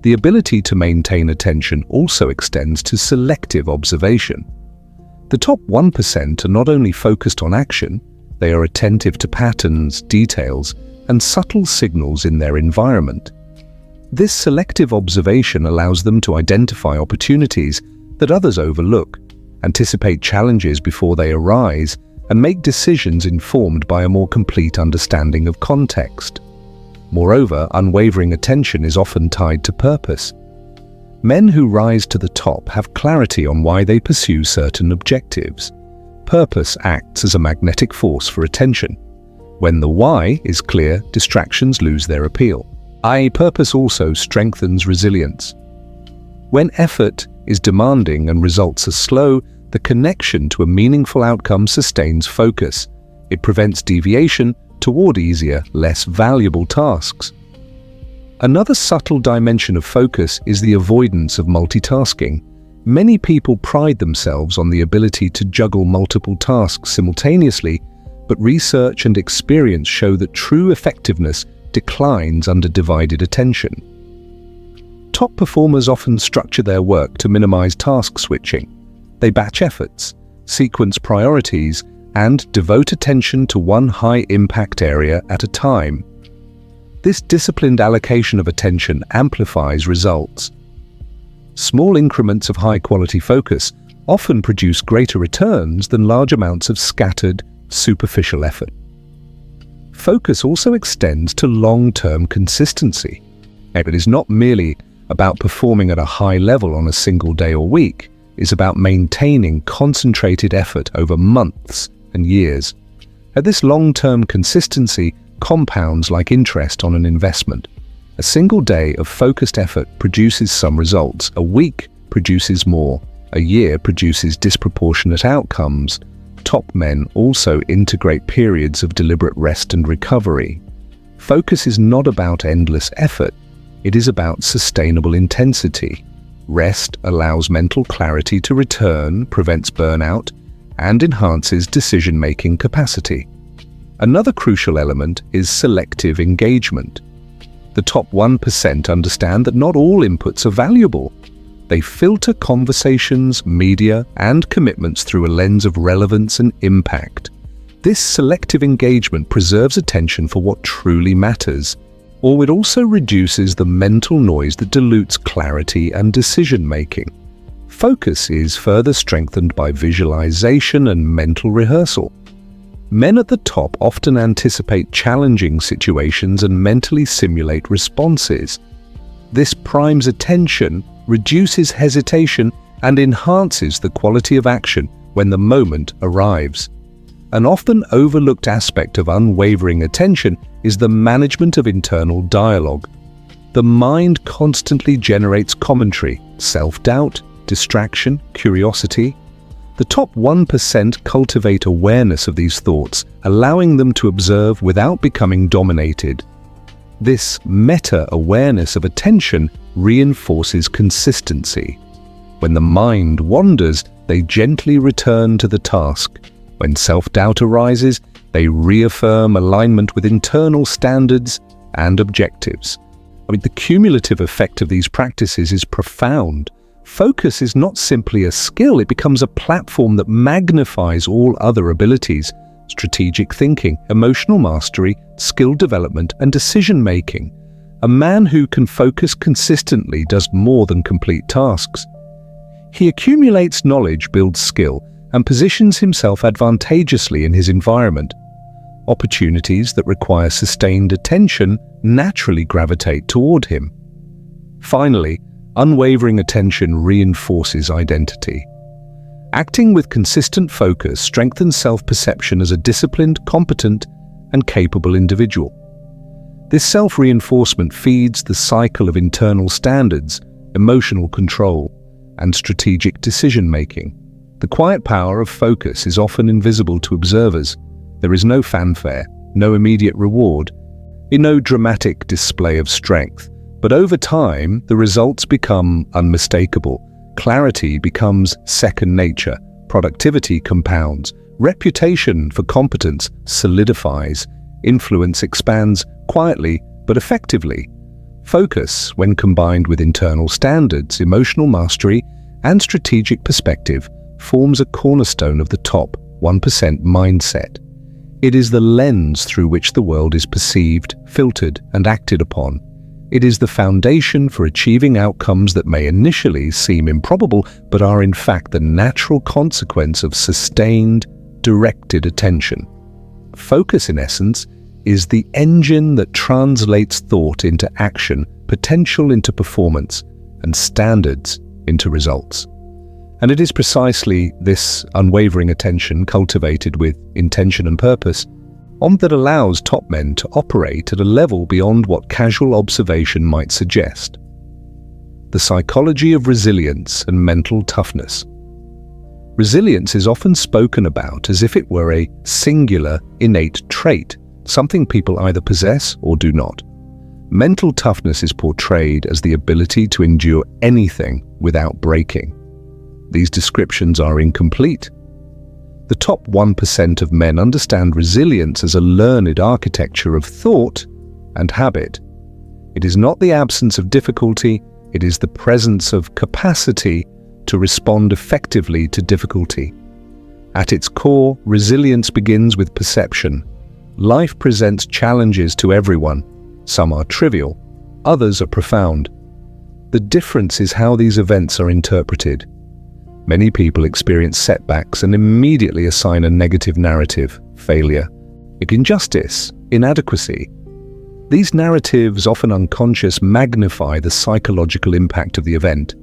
The ability to maintain attention also extends to selective observation. The top 1% are not only focused on action, they are attentive to patterns, details, and subtle signals in their environment. This selective observation allows them to identify opportunities that others overlook, anticipate challenges before they arise, and make decisions informed by a more complete understanding of context. Moreover, unwavering attention is often tied to purpose. Men who rise to the top have clarity on why they pursue certain objectives. Purpose acts as a magnetic force for attention. When the why is clear, distractions lose their appeal. Purpose also strengthens resilience. When effort is demanding and results are slow, the connection to a meaningful outcome sustains focus. It prevents deviation toward easier, less valuable tasks. Another subtle dimension of focus is the avoidance of multitasking. Many people pride themselves on the ability to juggle multiple tasks simultaneously, but research and experience show that true effectiveness declines under divided attention. Top performers often structure their work to minimize task switching. They batch efforts, sequence priorities, and devote attention to one high-impact area at a time. This disciplined allocation of attention amplifies results. Small increments of high-quality focus often produce greater returns than large amounts of scattered, superficial effort. Focus also extends to long-term consistency. It is not merely about performing at a high level on a single day or week. It's about maintaining concentrated effort over months and years. This long-term consistency compounds like interest on an investment. A single day of focused effort produces some results. A week produces more. A year produces disproportionate outcomes. Top men also integrate periods of deliberate rest and recovery. Focus is not about endless effort. It is about sustainable intensity. Rest allows mental clarity to return, prevents burnout, and enhances decision-making capacity. Another crucial element is selective engagement. The top 1% understand that not all inputs are valuable. They filter conversations, media, and commitments through a lens of relevance and impact. This selective engagement preserves attention for what truly matters, or it also reduces the mental noise that dilutes clarity and decision-making. Focus is further strengthened by visualization and mental rehearsal. Men at the top often anticipate challenging situations and mentally simulate responses. This primes attention, reduces hesitation, and enhances the quality of action when the moment arrives. An often overlooked aspect of unwavering attention is the management of internal dialogue. The mind constantly generates commentary, self-doubt, distraction, curiosity. The top 1% cultivate awareness of these thoughts, allowing them to observe without becoming dominated. This meta-awareness of attention reinforces consistency. When the mind wanders, they gently return to the task. When self-doubt arises, they reaffirm alignment with internal standards and objectives. The cumulative effect of these practices is profound. Focus is not simply a skill, it becomes a platform that magnifies all other abilities: strategic thinking, emotional mastery, skill development, and decision-making. A man who can focus consistently does more than complete tasks. He accumulates knowledge, builds skill, and positions himself advantageously in his environment. Opportunities that require sustained attention naturally gravitate toward him. Finally, unwavering attention reinforces identity. Acting with consistent focus strengthens self-perception as a disciplined, competent, and capable individual. This self-reinforcement feeds the cycle of internal standards, emotional control, and strategic decision-making. The quiet power of focus is often invisible to observers. There is no fanfare, no immediate reward, no dramatic display of strength. But over time, the results become unmistakable. Clarity becomes second nature. Productivity compounds. Reputation for competence solidifies. Influence expands quietly but effectively. Focus, when combined with internal standards, emotional mastery, and strategic perspective, forms a cornerstone of the top 1% mindset. It is the lens through which the world is perceived, filtered, and acted upon. It is the foundation for achieving outcomes that may initially seem improbable, but are in fact the natural consequence of sustained, directed attention. Focus, in essence, is the engine that translates thought into action, potential into performance, and standards into results. And it is precisely this unwavering attention, cultivated with intention and purpose, that allows top men to operate at a level beyond what casual observation might suggest. the psychology of resilience and mental toughness. Resilience is often spoken about as if it were a singular, innate trait, something people either possess or do not. Mental toughness is portrayed as the ability to endure anything without breaking. These descriptions are incomplete. The top 1% of men understand resilience as a learned architecture of thought and habit. It is not the absence of difficulty, it is the presence of capacity to respond effectively to difficulty. At its core, resilience begins with perception. Life presents challenges to everyone. Some are trivial, others are profound. The difference is how these events are interpreted. Many people experience setbacks and immediately assign a negative narrative: failure, injustice, inadequacy. These narratives, often unconscious, magnify the psychological impact of the event.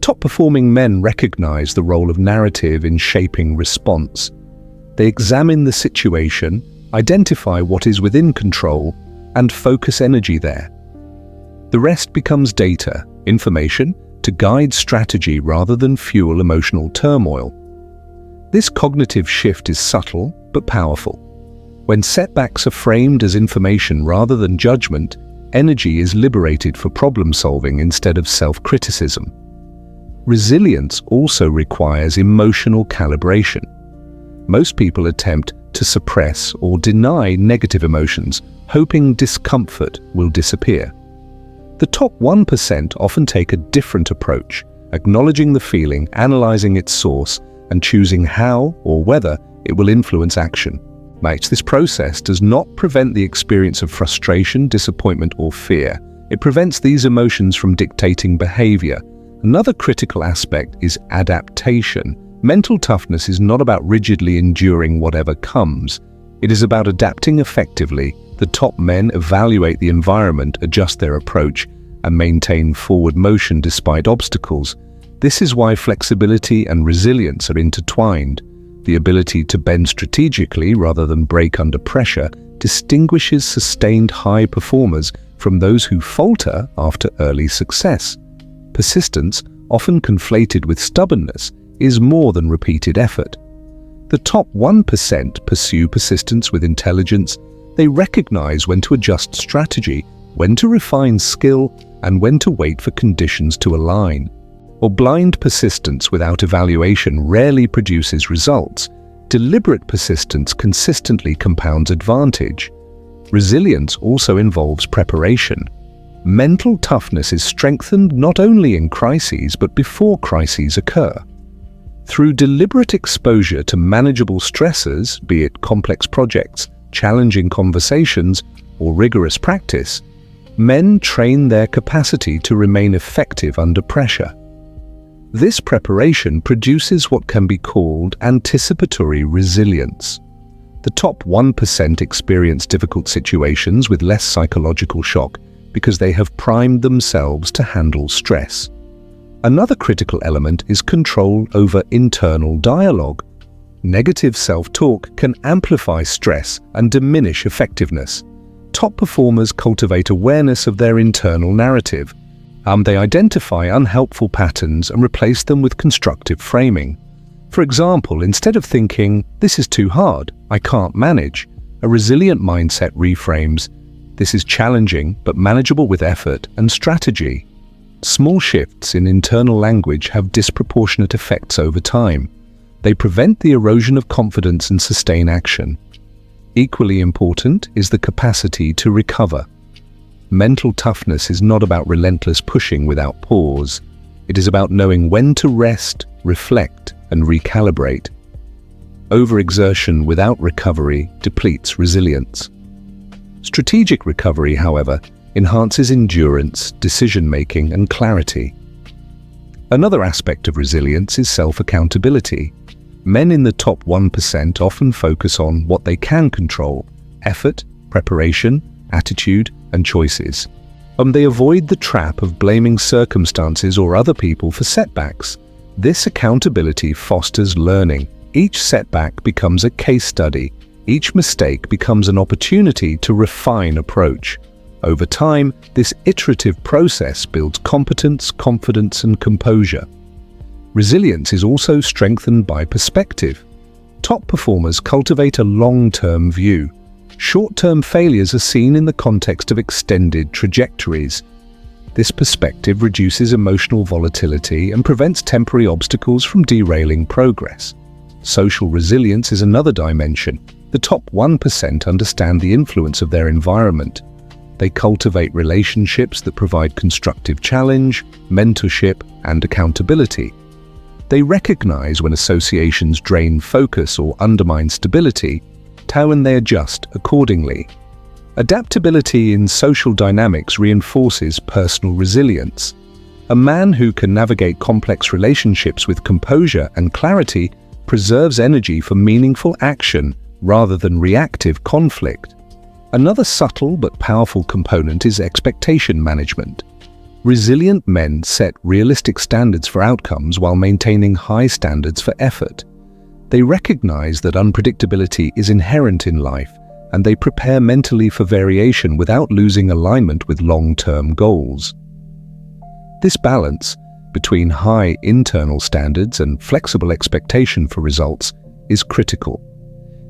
Top-performing men recognize the role of narrative in shaping response. They examine the situation, identify what is within control, and focus energy there. The rest becomes data, information, to guide strategy rather than fuel emotional turmoil. This cognitive shift is subtle but powerful. When setbacks are framed as information rather than judgment, energy is liberated for problem-solving instead of self-criticism. Resilience also requires emotional calibration. Most people attempt to suppress or deny negative emotions, hoping discomfort will disappear. The top 1% often take a different approach, acknowledging the feeling, analyzing its source, and choosing how or whether it will influence action. This process does not prevent the experience of frustration, disappointment, or fear. It prevents these emotions from dictating behavior. Another critical aspect is adaptation. Mental toughness is not about rigidly enduring whatever comes. It is about adapting effectively. The top men evaluate the environment, adjust their approach, and maintain forward motion despite obstacles. This is why flexibility and resilience are intertwined. The ability to bend strategically rather than break under pressure distinguishes sustained high performers from those who falter after early success. Persistence, often conflated with stubbornness, is more than repeated effort. The top 1% pursue persistence with intelligence. They recognize when to adjust strategy, when to refine skill, and when to wait for conditions to align. Blind persistence without evaluation rarely produces results. Deliberate persistence consistently compounds advantage. Resilience also involves preparation. Mental toughness is strengthened not only in crises but before crises occur. Through deliberate exposure to manageable stressors, be it complex projects, challenging conversations, or rigorous practice, men train their capacity to remain effective under pressure. This preparation produces what can be called anticipatory resilience. The top 1% experience difficult situations with less psychological shock because they have primed themselves to handle stress. Another critical element is control over internal dialogue. Negative self-talk can amplify stress and diminish effectiveness. Top performers cultivate awareness of their internal narrative. They identify unhelpful patterns and replace them with constructive framing. For example, instead of thinking, "This is too hard, I can't manage," a resilient mindset reframes, "This is challenging but manageable with effort and strategy." Small shifts in internal language have disproportionate effects over time. They prevent the erosion of confidence and sustain action. Equally important is the capacity to recover. Mental toughness is not about relentless pushing without pause. It is about knowing when to rest, reflect, and recalibrate. Overexertion without recovery depletes resilience. Strategic recovery, however, enhances endurance, decision-making, and clarity. Another aspect of resilience is self-accountability. Men in the top 1% often focus on what they can control: effort, preparation, attitude, and choices. They avoid the trap of blaming circumstances or other people for setbacks. This accountability fosters learning. Each setback becomes a case study. Each mistake becomes an opportunity to refine approach. Over time, this iterative process builds competence, confidence, and composure. Resilience is also strengthened by perspective. Top performers cultivate a long-term view. Short-term failures are seen in the context of extended trajectories. This perspective reduces emotional volatility and prevents temporary obstacles from derailing progress. Social resilience is another dimension. The top 1% understand the influence of their environment. They cultivate relationships that provide constructive challenge, mentorship, and accountability. They recognize when associations drain focus or undermine stability, and they adjust accordingly. Adaptability in social dynamics reinforces personal resilience. A man who can navigate complex relationships with composure and clarity preserves energy for meaningful action rather than reactive conflict. Another subtle but powerful component is expectation management. Resilient men set realistic standards for outcomes while maintaining high standards for effort. They recognize that unpredictability is inherent in life, and they prepare mentally for variation without losing alignment with long-term goals. This balance between high internal standards and flexible expectation for results is critical.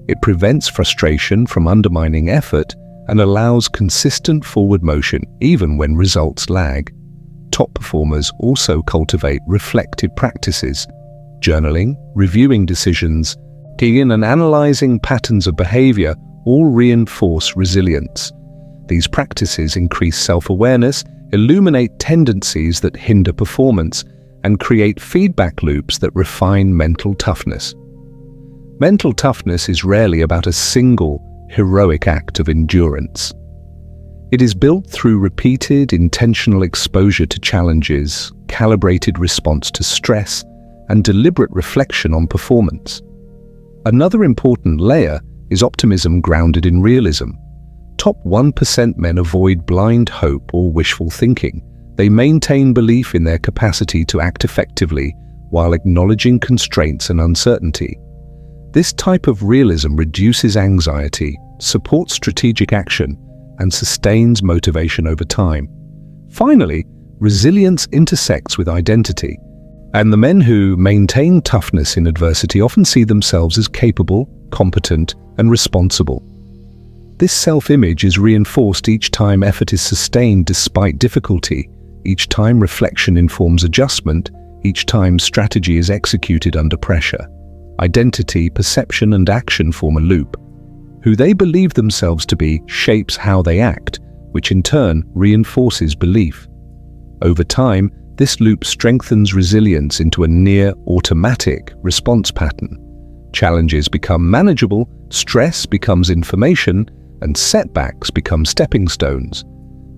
It prevents frustration from undermining effort and allows consistent forward motion even when results lag. Top performers also cultivate reflective practices. Journaling, reviewing decisions, digging and analyzing patterns of behavior all reinforce resilience. These practices increase self-awareness, illuminate tendencies that hinder performance, and create feedback loops that refine mental toughness. Mental toughness is rarely about a single, heroic act of endurance. It is built through repeated, intentional exposure to challenges, calibrated response to stress, and deliberate reflection on performance. Another important layer is optimism grounded in realism. Top 1% men avoid blind hope or wishful thinking. They maintain belief in their capacity to act effectively while acknowledging constraints and uncertainty. This type of realism reduces anxiety, supports strategic action, and sustains motivation over time. Finally, resilience intersects with identity, and the men who maintain toughness in adversity often see themselves as capable, competent, and responsible. This self-image is reinforced each time effort is sustained despite difficulty, each time reflection informs adjustment, each time strategy is executed under pressure. Identity, perception, and action form a loop. Who they believe themselves to be shapes how they act, which in turn reinforces belief. Over time, this loop strengthens resilience into a near-automatic response pattern. Challenges become manageable, stress becomes information, and setbacks become stepping stones.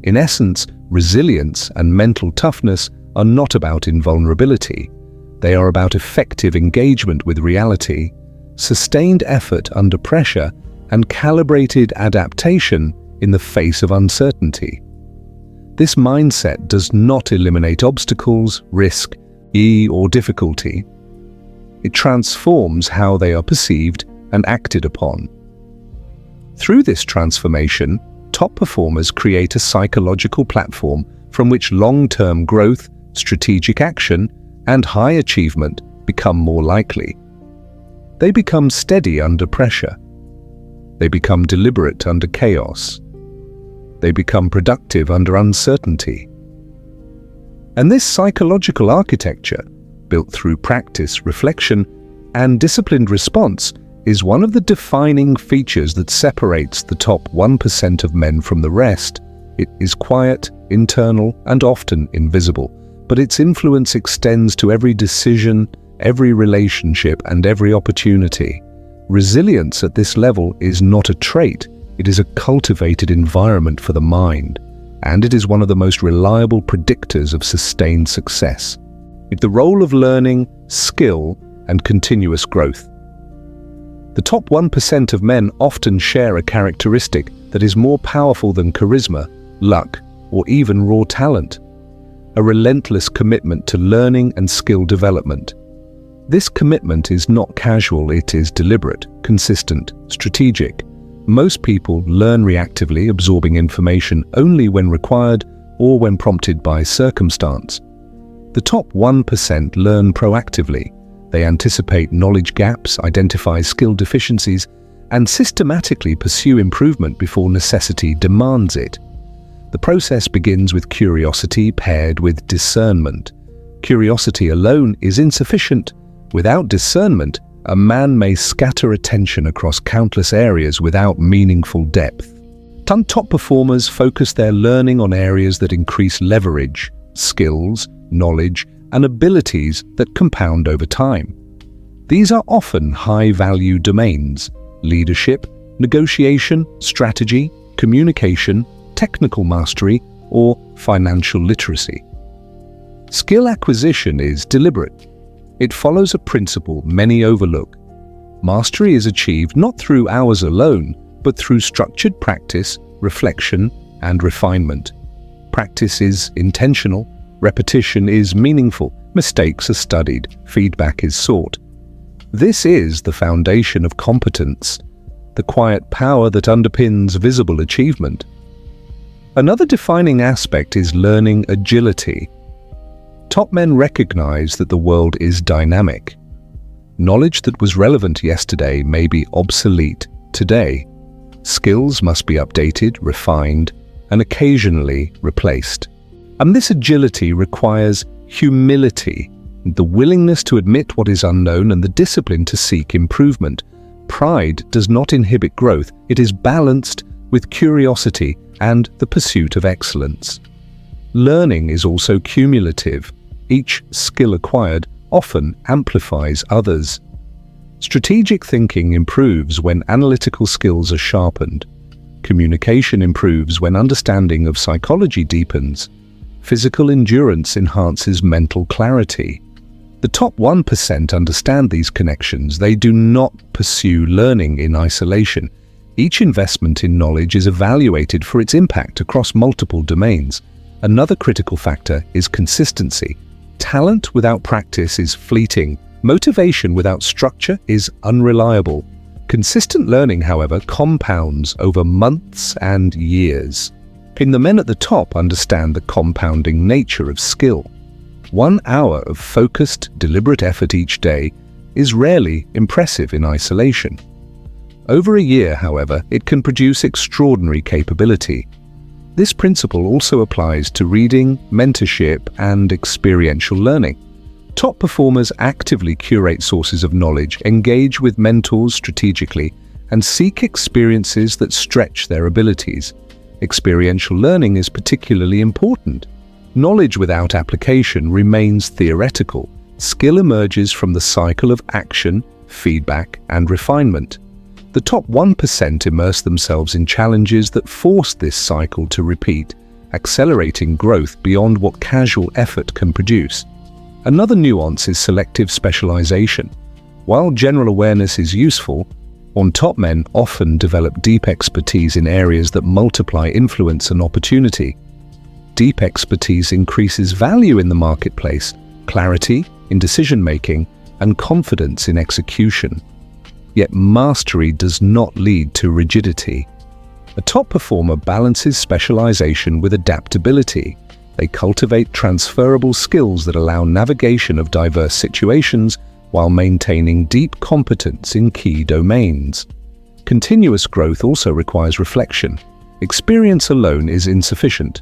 In essence, resilience and mental toughness are not about invulnerability. They are about effective engagement with reality, sustained effort under pressure, and calibrated adaptation in the face of uncertainty. This mindset does not eliminate obstacles, risk, or difficulty. It transforms how they are perceived and acted upon. Through this transformation, top performers create a psychological platform from which long-term growth, strategic action, and high achievement become more likely. They become steady under pressure. They become deliberate under chaos. They become productive under uncertainty. And this psychological architecture, built through practice, reflection, and disciplined response, is one of the defining features that separates the top 1% of men from the rest. It is quiet, internal, and often invisible, but its influence extends to every decision, every relationship, and every opportunity. Resilience at this level is not a trait, it is a cultivated environment for the mind, and it is one of the most reliable predictors of sustained success. It's the role of learning, skill, and continuous growth. The top 1% of men often share a characteristic that is more powerful than charisma, luck, or even raw talent: a relentless commitment to learning and skill development. This commitment is not casual, it is deliberate, consistent, strategic. Most people learn reactively, absorbing information only when required or when prompted by circumstance. The top 1% learn proactively. They anticipate knowledge gaps, identify skill deficiencies, and systematically pursue improvement before necessity demands it. The process begins with curiosity paired with discernment. Curiosity alone is insufficient. Without discernment, a man may scatter attention across countless areas without meaningful depth. Top performers focus their learning on areas that increase leverage, skills, knowledge, and abilities that compound over time. These are often high-value domains: leadership, negotiation, strategy, communication, technical mastery, or financial literacy. Skill acquisition is deliberate. It follows a principle many overlook. Mastery is achieved not through hours alone, but through structured practice, reflection, and refinement. Practice is intentional, repetition is meaningful, mistakes are studied, feedback is sought. This is the foundation of competence, the quiet power that underpins visible achievement. Another defining aspect is learning agility. Top men recognize that the world is dynamic. Knowledge that was relevant yesterday may be obsolete today. Skills must be updated, refined, and occasionally replaced. And this agility requires humility, the willingness to admit what is unknown and the discipline to seek improvement. Pride does not inhibit growth. It is balanced with curiosity and the pursuit of excellence. Learning is also cumulative. Each skill acquired often amplifies others. Strategic thinking improves when analytical skills are sharpened. Communication improves when understanding of psychology deepens. Physical endurance enhances mental clarity. The top 1% understand these connections. They do not pursue learning in isolation. Each investment in knowledge is evaluated for its impact across multiple domains. Another critical factor is consistency. Talent without practice is fleeting. Motivation without structure is unreliable. Consistent learning, however, compounds over months and years. The men at the top understand the compounding nature of skill. 1 hour of focused, deliberate effort each day is rarely impressive in isolation. Over a year, however, it can produce extraordinary capability. This principle also applies to reading, mentorship, and experiential learning. Top performers actively curate sources of knowledge, engage with mentors strategically, and seek experiences that stretch their abilities. Experiential learning is particularly important. Knowledge without application remains theoretical. Skill emerges from the cycle of action, feedback, and refinement. The top 1% immerse themselves in challenges that force this cycle to repeat, accelerating growth beyond what casual effort can produce. Another nuance is selective specialization. While general awareness is useful, top men often develop deep expertise in areas that multiply influence and opportunity. Deep expertise increases value in the marketplace, clarity in decision-making, and confidence in execution. Yet mastery does not lead to rigidity. A top performer balances specialization with adaptability. They cultivate transferable skills that allow navigation of diverse situations while maintaining deep competence in key domains. Continuous growth also requires reflection. Experience alone is insufficient.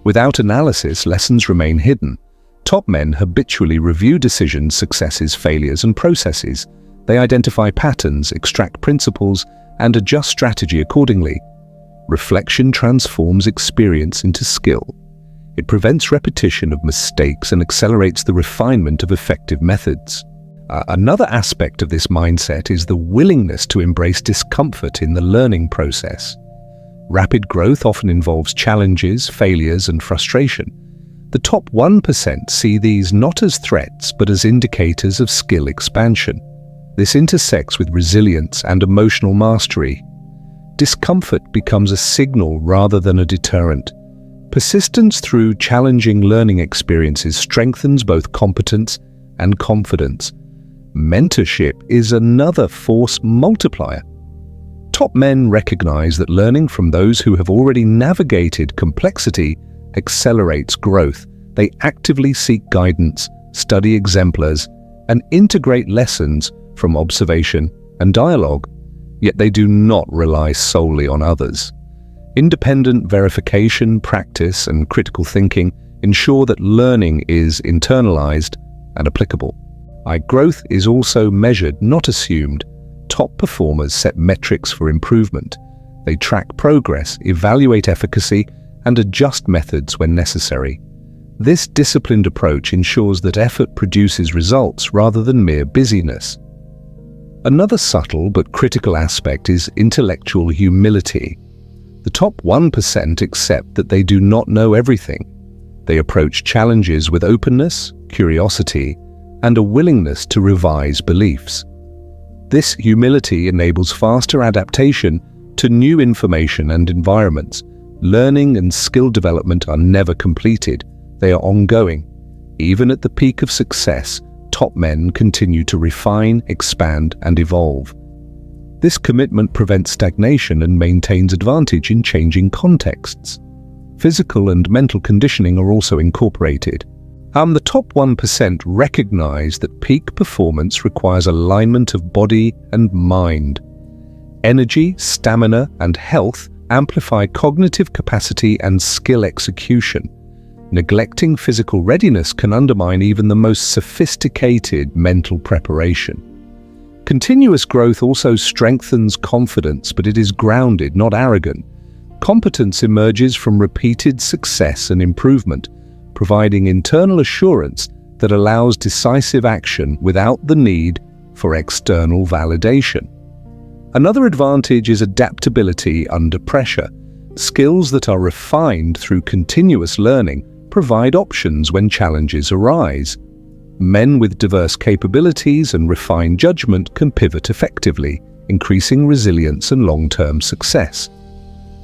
Without analysis, lessons remain hidden. Top men habitually review decisions, successes, failures, and processes. They identify patterns, extract principles, and adjust strategy accordingly. Reflection transforms experience into skill. It prevents repetition of mistakes and accelerates the refinement of effective methods. Another aspect of this mindset is the willingness to embrace discomfort in the learning process. Rapid growth often involves challenges, failures, and frustration. The top 1% see these not as threats but as indicators of skill expansion. This intersects with resilience and emotional mastery. Discomfort becomes a signal rather than a deterrent. Persistence through challenging learning experiences strengthens both competence and confidence. Mentorship is another force multiplier. Top men recognize that learning from those who have already navigated complexity accelerates growth. They actively seek guidance, study exemplars, and integrate lessons from observation and dialogue. Yet they do not rely solely on others. Independent verification, practice, and critical thinking ensure that learning is internalized and applicable. Growth is also measured, not assumed. Top performers set metrics for improvement. They track progress, evaluate efficacy, and adjust methods when necessary. This disciplined approach ensures that effort produces results rather than mere busyness. Another subtle but critical aspect is intellectual humility. The top 1% accept that they do not know everything. They approach challenges with openness, curiosity, and a willingness to revise beliefs. This humility enables faster adaptation to new information and environments. Learning and skill development are never completed. They are ongoing. Even at the peak of success, top men continue to refine, expand, and evolve. This commitment prevents stagnation and maintains advantage in changing contexts. Physical and mental conditioning are also incorporated. The top 1% recognize that peak performance requires alignment of body and mind. Energy, stamina, and health amplify cognitive capacity and skill execution. Neglecting physical readiness can undermine even the most sophisticated mental preparation. Continuous growth also strengthens confidence, but it is grounded, not arrogant. Competence emerges from repeated success and improvement, providing internal assurance that allows decisive action without the need for external validation. Another advantage is adaptability under pressure. Skills that are refined through continuous learning provide options when challenges arise. Men with diverse capabilities and refined judgment can pivot effectively, increasing resilience and long-term success.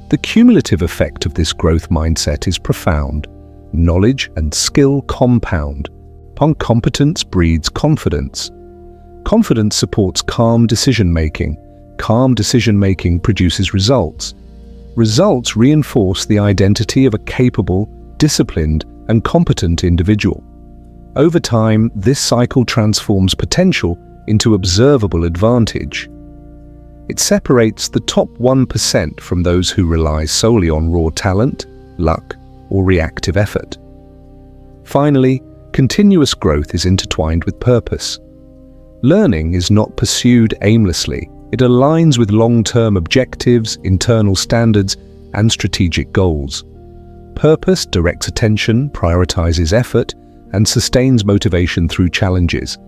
The cumulative effect of this growth mindset is profound. Knowledge and skill compound. Competence breeds confidence. Confidence supports calm decision-making. Calm decision-making produces results. Results reinforce the identity of a capable, disciplined, and competent individual. Over time, this cycle transforms potential into observable advantage. It separates the top 1% from those who rely solely on raw talent, luck, or reactive effort. Finally, continuous growth is intertwined with purpose. Learning is not pursued aimlessly. It aligns with long-term objectives, internal standards, and strategic goals. Purpose directs attention, prioritizes effort, and sustains motivation through challenges.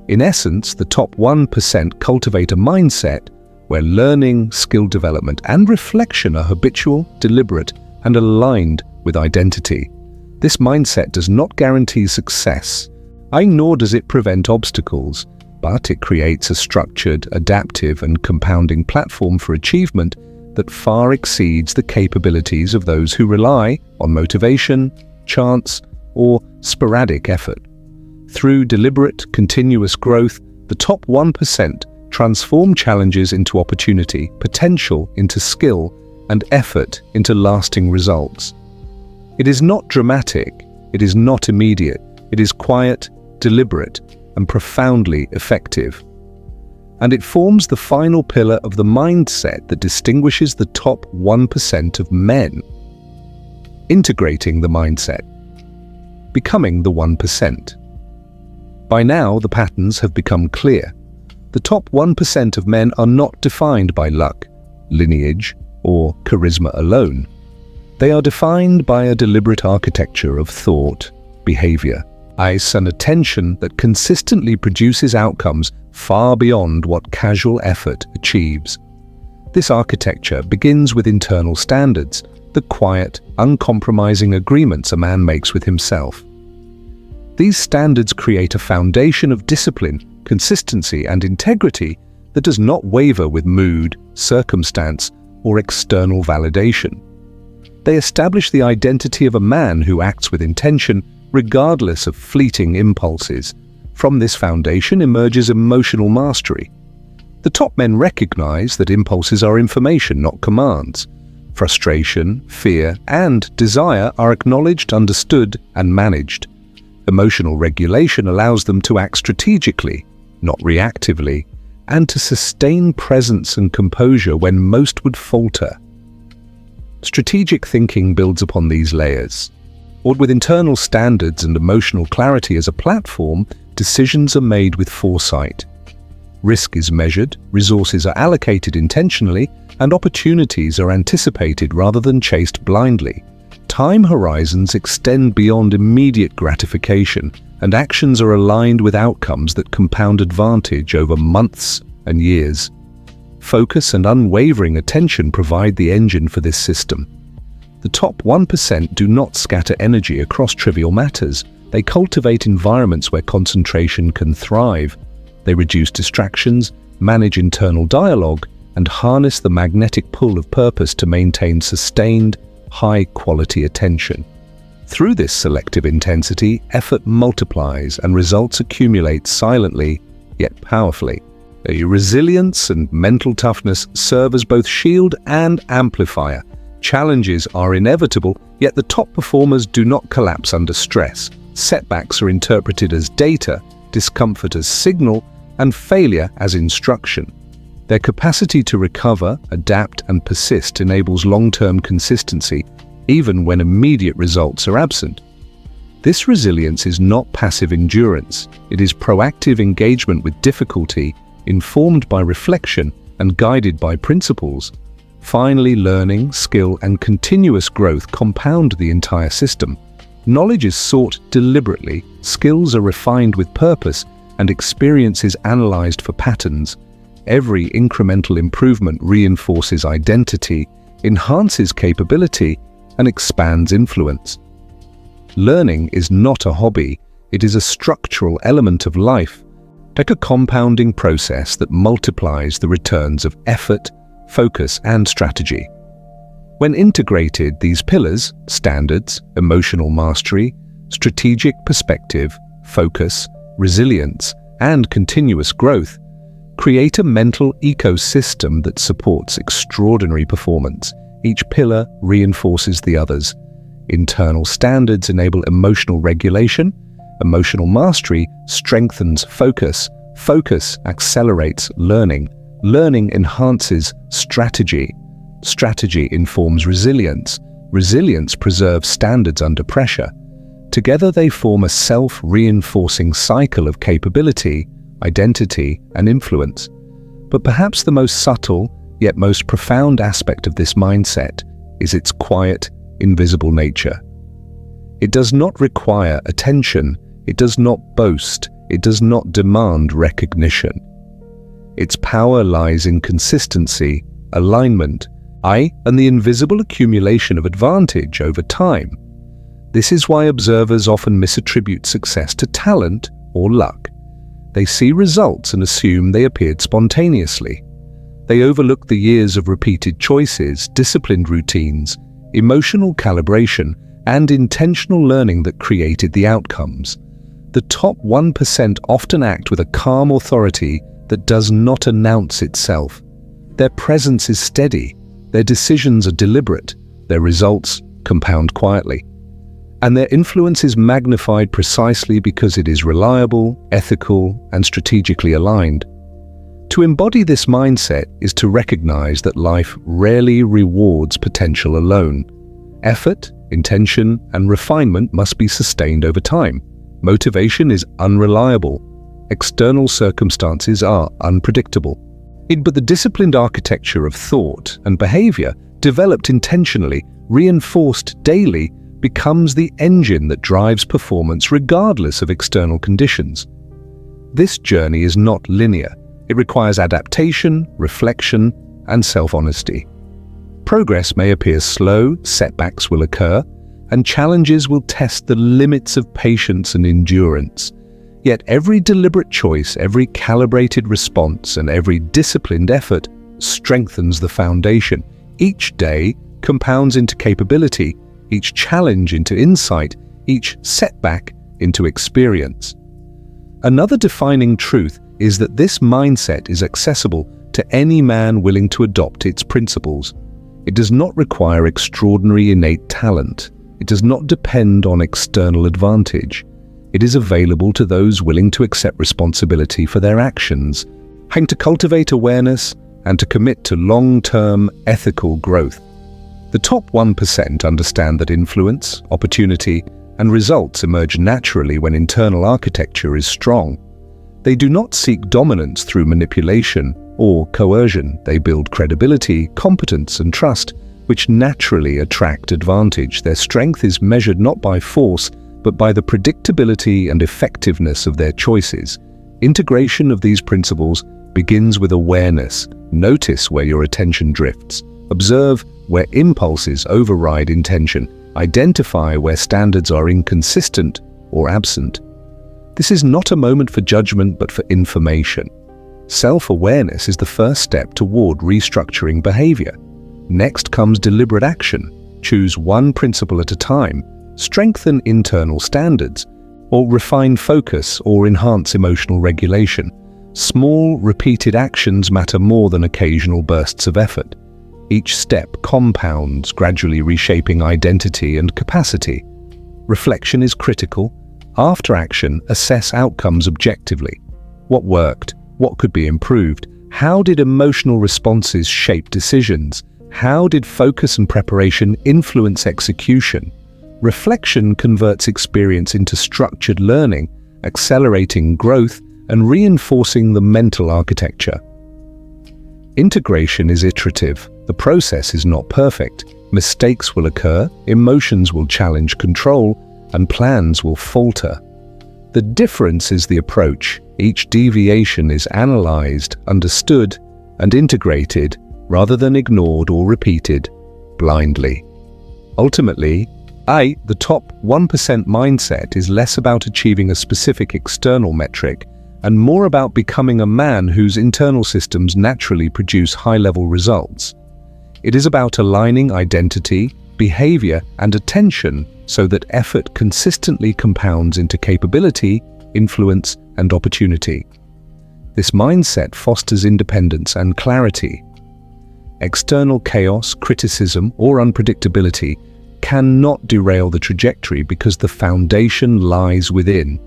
In essence, the top 1% cultivate a mindset where learning, skill development, and reflection are habitual, deliberate, and aligned with identity. This mindset does not guarantee success, nor does it prevent obstacles, but it creates a structured, adaptive, and compounding platform for achievement that far exceeds the capabilities of those who rely on motivation, chance, or sporadic effort. Through deliberate, continuous growth, the top 1% transform challenges into opportunity, potential into skill, and effort into lasting results. It is not dramatic, it is not immediate, it is quiet, deliberate, and profoundly effective. And it forms the final pillar of the mindset that distinguishes the top 1% of men. Integrating the mindset. Becoming the 1%. By now, the patterns have become clear. The top 1% of men are not defined by luck, lineage, or charisma alone. They are defined by a deliberate architecture of thought, behavior, and attention that consistently produces outcomes far beyond what casual effort achieves. This architecture begins with internal standards, the quiet, uncompromising agreements a man makes with himself. These standards create a foundation of discipline, consistency, and integrity that does not waver with mood, circumstance, or external validation. They establish the identity of a man who acts with intention, regardless of fleeting impulses. From this foundation emerges emotional mastery. The top men recognize that impulses are information, not commands. Frustration, fear, and desire are acknowledged, understood, and managed. Emotional regulation allows them to act strategically, not reactively, and to sustain presence and composure when most would falter. Strategic thinking builds upon these layers. With internal standards and emotional clarity as a platform, decisions are made with foresight. Risk is measured, resources are allocated intentionally, and opportunities are anticipated rather than chased blindly. Time horizons extend beyond immediate gratification, and actions are aligned with outcomes that compound advantage over months and years. Focus and unwavering attention provide the engine for this system. The top 1% do not scatter energy across trivial matters. They cultivate environments where concentration can thrive. They reduce distractions, manage internal dialogue, and harness the magnetic pull of purpose to maintain sustained, high-quality attention. Through this selective intensity, effort multiplies and results accumulate silently, yet powerfully. Resilience and mental toughness serve as both shield and amplifier. Challenges are inevitable, yet the top performers do not collapse under stress. Setbacks are interpreted as data, discomfort as signal, and failure as instruction. Their capacity to recover, adapt, and persist enables long-term consistency, even when immediate results are absent. This resilience is not passive endurance. It is proactive engagement with difficulty, informed by reflection and guided by principles. Finally, learning, skill, and continuous growth compound the entire system. Knowledge is sought deliberately, skills are refined with purpose, and experience is analyzed for patterns. Every incremental improvement reinforces identity, enhances capability, and expands influence. Learning is not a hobby, it is a structural element of life, like a compounding process that multiplies the returns of effort, focus, and strategy. When integrated, these pillars, standards, emotional mastery, strategic perspective, focus, resilience, and continuous growth, create a mental ecosystem that supports extraordinary performance. Each pillar reinforces the others. Internal standards enable emotional regulation. Emotional mastery strengthens focus. Focus accelerates learning. Learning enhances strategy. Strategy informs resilience. Resilience preserves standards under pressure. Together they form a self-reinforcing cycle of capability, identity, and influence. But perhaps the most subtle, yet most profound aspect of this mindset is its quiet, invisible nature. It does not require attention, it does not boast, it does not demand recognition. Its power lies in consistency, alignment, and the invisible accumulation of advantage over time. This is why observers often misattribute success to talent or luck. They see results and assume they appeared spontaneously. They overlook the years of repeated choices, disciplined routines, emotional calibration, and intentional learning that created the outcomes. The top 1% often act with a calm authority that does not announce itself. Their presence is steady, their decisions are deliberate, their results compound quietly. And their influence is magnified precisely because it is reliable, ethical, and strategically aligned. To embody this mindset is to recognize that life rarely rewards potential alone. Effort, intention, and refinement must be sustained over time. Motivation is unreliable. External circumstances are unpredictable. But the disciplined architecture of thought and behavior, developed intentionally, reinforced daily, becomes the engine that drives performance regardless of external conditions. This journey is not linear. It requires adaptation, reflection, and self-honesty. Progress may appear slow, setbacks will occur, and challenges will test the limits of patience and endurance. Yet every deliberate choice, every calibrated response, and every disciplined effort strengthens the foundation. Each day compounds into capability, each challenge into insight, each setback into experience. Another defining truth is that this mindset is accessible to any man willing to adopt its principles. It does not require extraordinary innate talent. It does not depend on external advantage. It is available to those willing to accept responsibility for their actions, and to cultivate awareness and to commit to long-term ethical growth. The top 1% understand that influence, opportunity, and results emerge naturally when internal architecture is strong. They do not seek dominance through manipulation or coercion. They build credibility, competence, and trust, which naturally attract advantage. Their strength is measured not by force, but by the predictability and effectiveness of their choices. Integration of these principles begins with awareness. Notice where your attention drifts. Observe where impulses override intention. Identify where standards are inconsistent or absent. This is not a moment for judgment, but for information. Self-awareness is the first step toward restructuring behavior. Next comes deliberate action. Choose one principle at a time. Strengthen internal standards, or refine focus or enhance emotional regulation. Small, repeated actions matter more than occasional bursts of effort. Each step compounds, gradually reshaping identity and capacity. Reflection is critical. After action, assess outcomes objectively. What worked? What could be improved? How did emotional responses shape decisions? How did focus and preparation influence execution? Reflection converts experience into structured learning, accelerating growth and reinforcing the mental architecture. Integration is iterative. The process is not perfect. Mistakes will occur, emotions will challenge control, and plans will falter. The difference is the approach. Each deviation is analyzed, understood, and integrated, rather than ignored or repeated blindly. Ultimately, the top 1% mindset is less about achieving a specific external metric and more about becoming a man whose internal systems naturally produce high-level results. It is about aligning identity, behavior, and attention so that effort consistently compounds into capability, influence, and opportunity. This mindset fosters independence and clarity. External chaos, criticism, or unpredictability cannot derail the trajectory because the foundation lies within.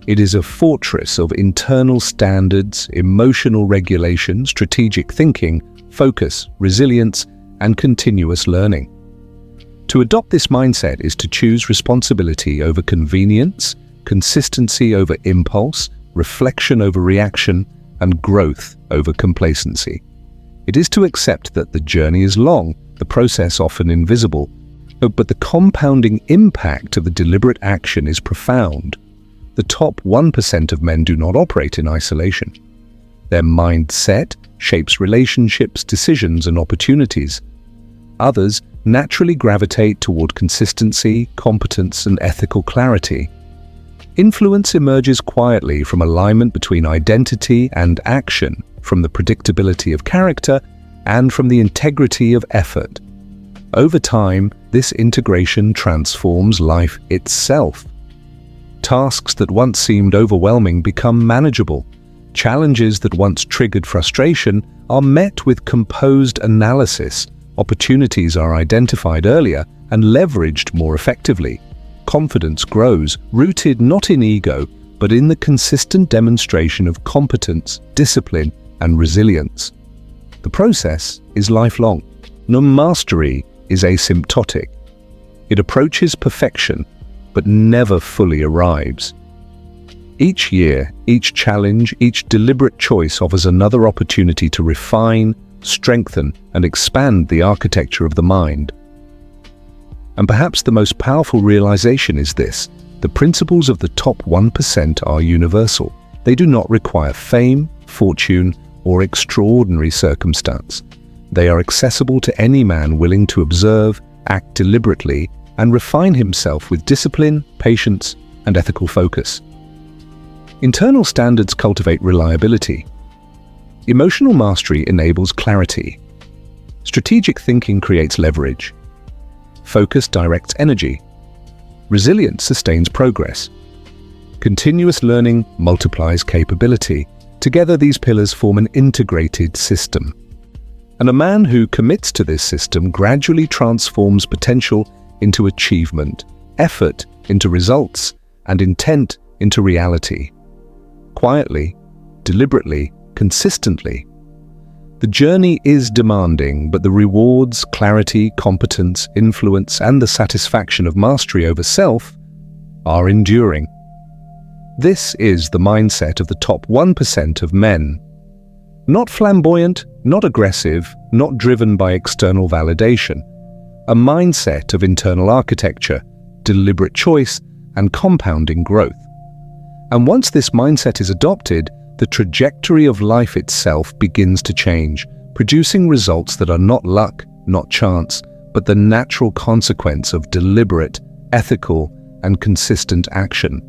It is a fortress of internal standards, emotional regulation, strategic thinking, focus, resilience, and continuous learning. To adopt this mindset is to choose responsibility over convenience, consistency over impulse, reflection over reaction, and growth over complacency. It is to accept that the journey is long, the process often invisible, but the compounding impact of the deliberate action is profound. The top 1% of men do not operate in isolation. Their mindset shapes relationships, decisions, and opportunities. Others naturally gravitate toward consistency, competence, and ethical clarity. Influence emerges quietly from alignment between identity and action, from the predictability of character, and from the integrity of effort. Over time, this integration transforms life itself. Tasks that once seemed overwhelming become manageable. Challenges that once triggered frustration are met with composed analysis. Opportunities are identified earlier and leveraged more effectively. Confidence grows, rooted not in ego, but in the consistent demonstration of competence, discipline, and resilience. The process is lifelong. No mastery is asymptotic. It approaches perfection, but never fully arrives. Each year, each challenge, each deliberate choice offers another opportunity to refine, strengthen, and expand the architecture of the mind. And perhaps the most powerful realization is this: the principles of the top 1% are universal. They do not require fame, fortune, or extraordinary circumstance. They are accessible to any man willing to observe, act deliberately, and refine himself with discipline, patience, and ethical focus. Internal standards cultivate reliability. Emotional mastery enables clarity. Strategic thinking creates leverage. Focus directs energy. Resilience sustains progress. Continuous learning multiplies capability, Together, these pillars form an integrated system. And a man who commits to this system gradually transforms potential into achievement, effort into results, and intent into reality. Quietly, deliberately, consistently. The journey is demanding, but the rewards, clarity, competence, influence, and the satisfaction of mastery over self are enduring. This is the mindset of the top 1% of men. Not flamboyant, not aggressive, not driven by external validation. A mindset of internal architecture, deliberate choice, and compounding growth. And once this mindset is adopted, the trajectory of life itself begins to change, producing results that are not luck, not chance, but the natural consequence of deliberate, ethical, and consistent action.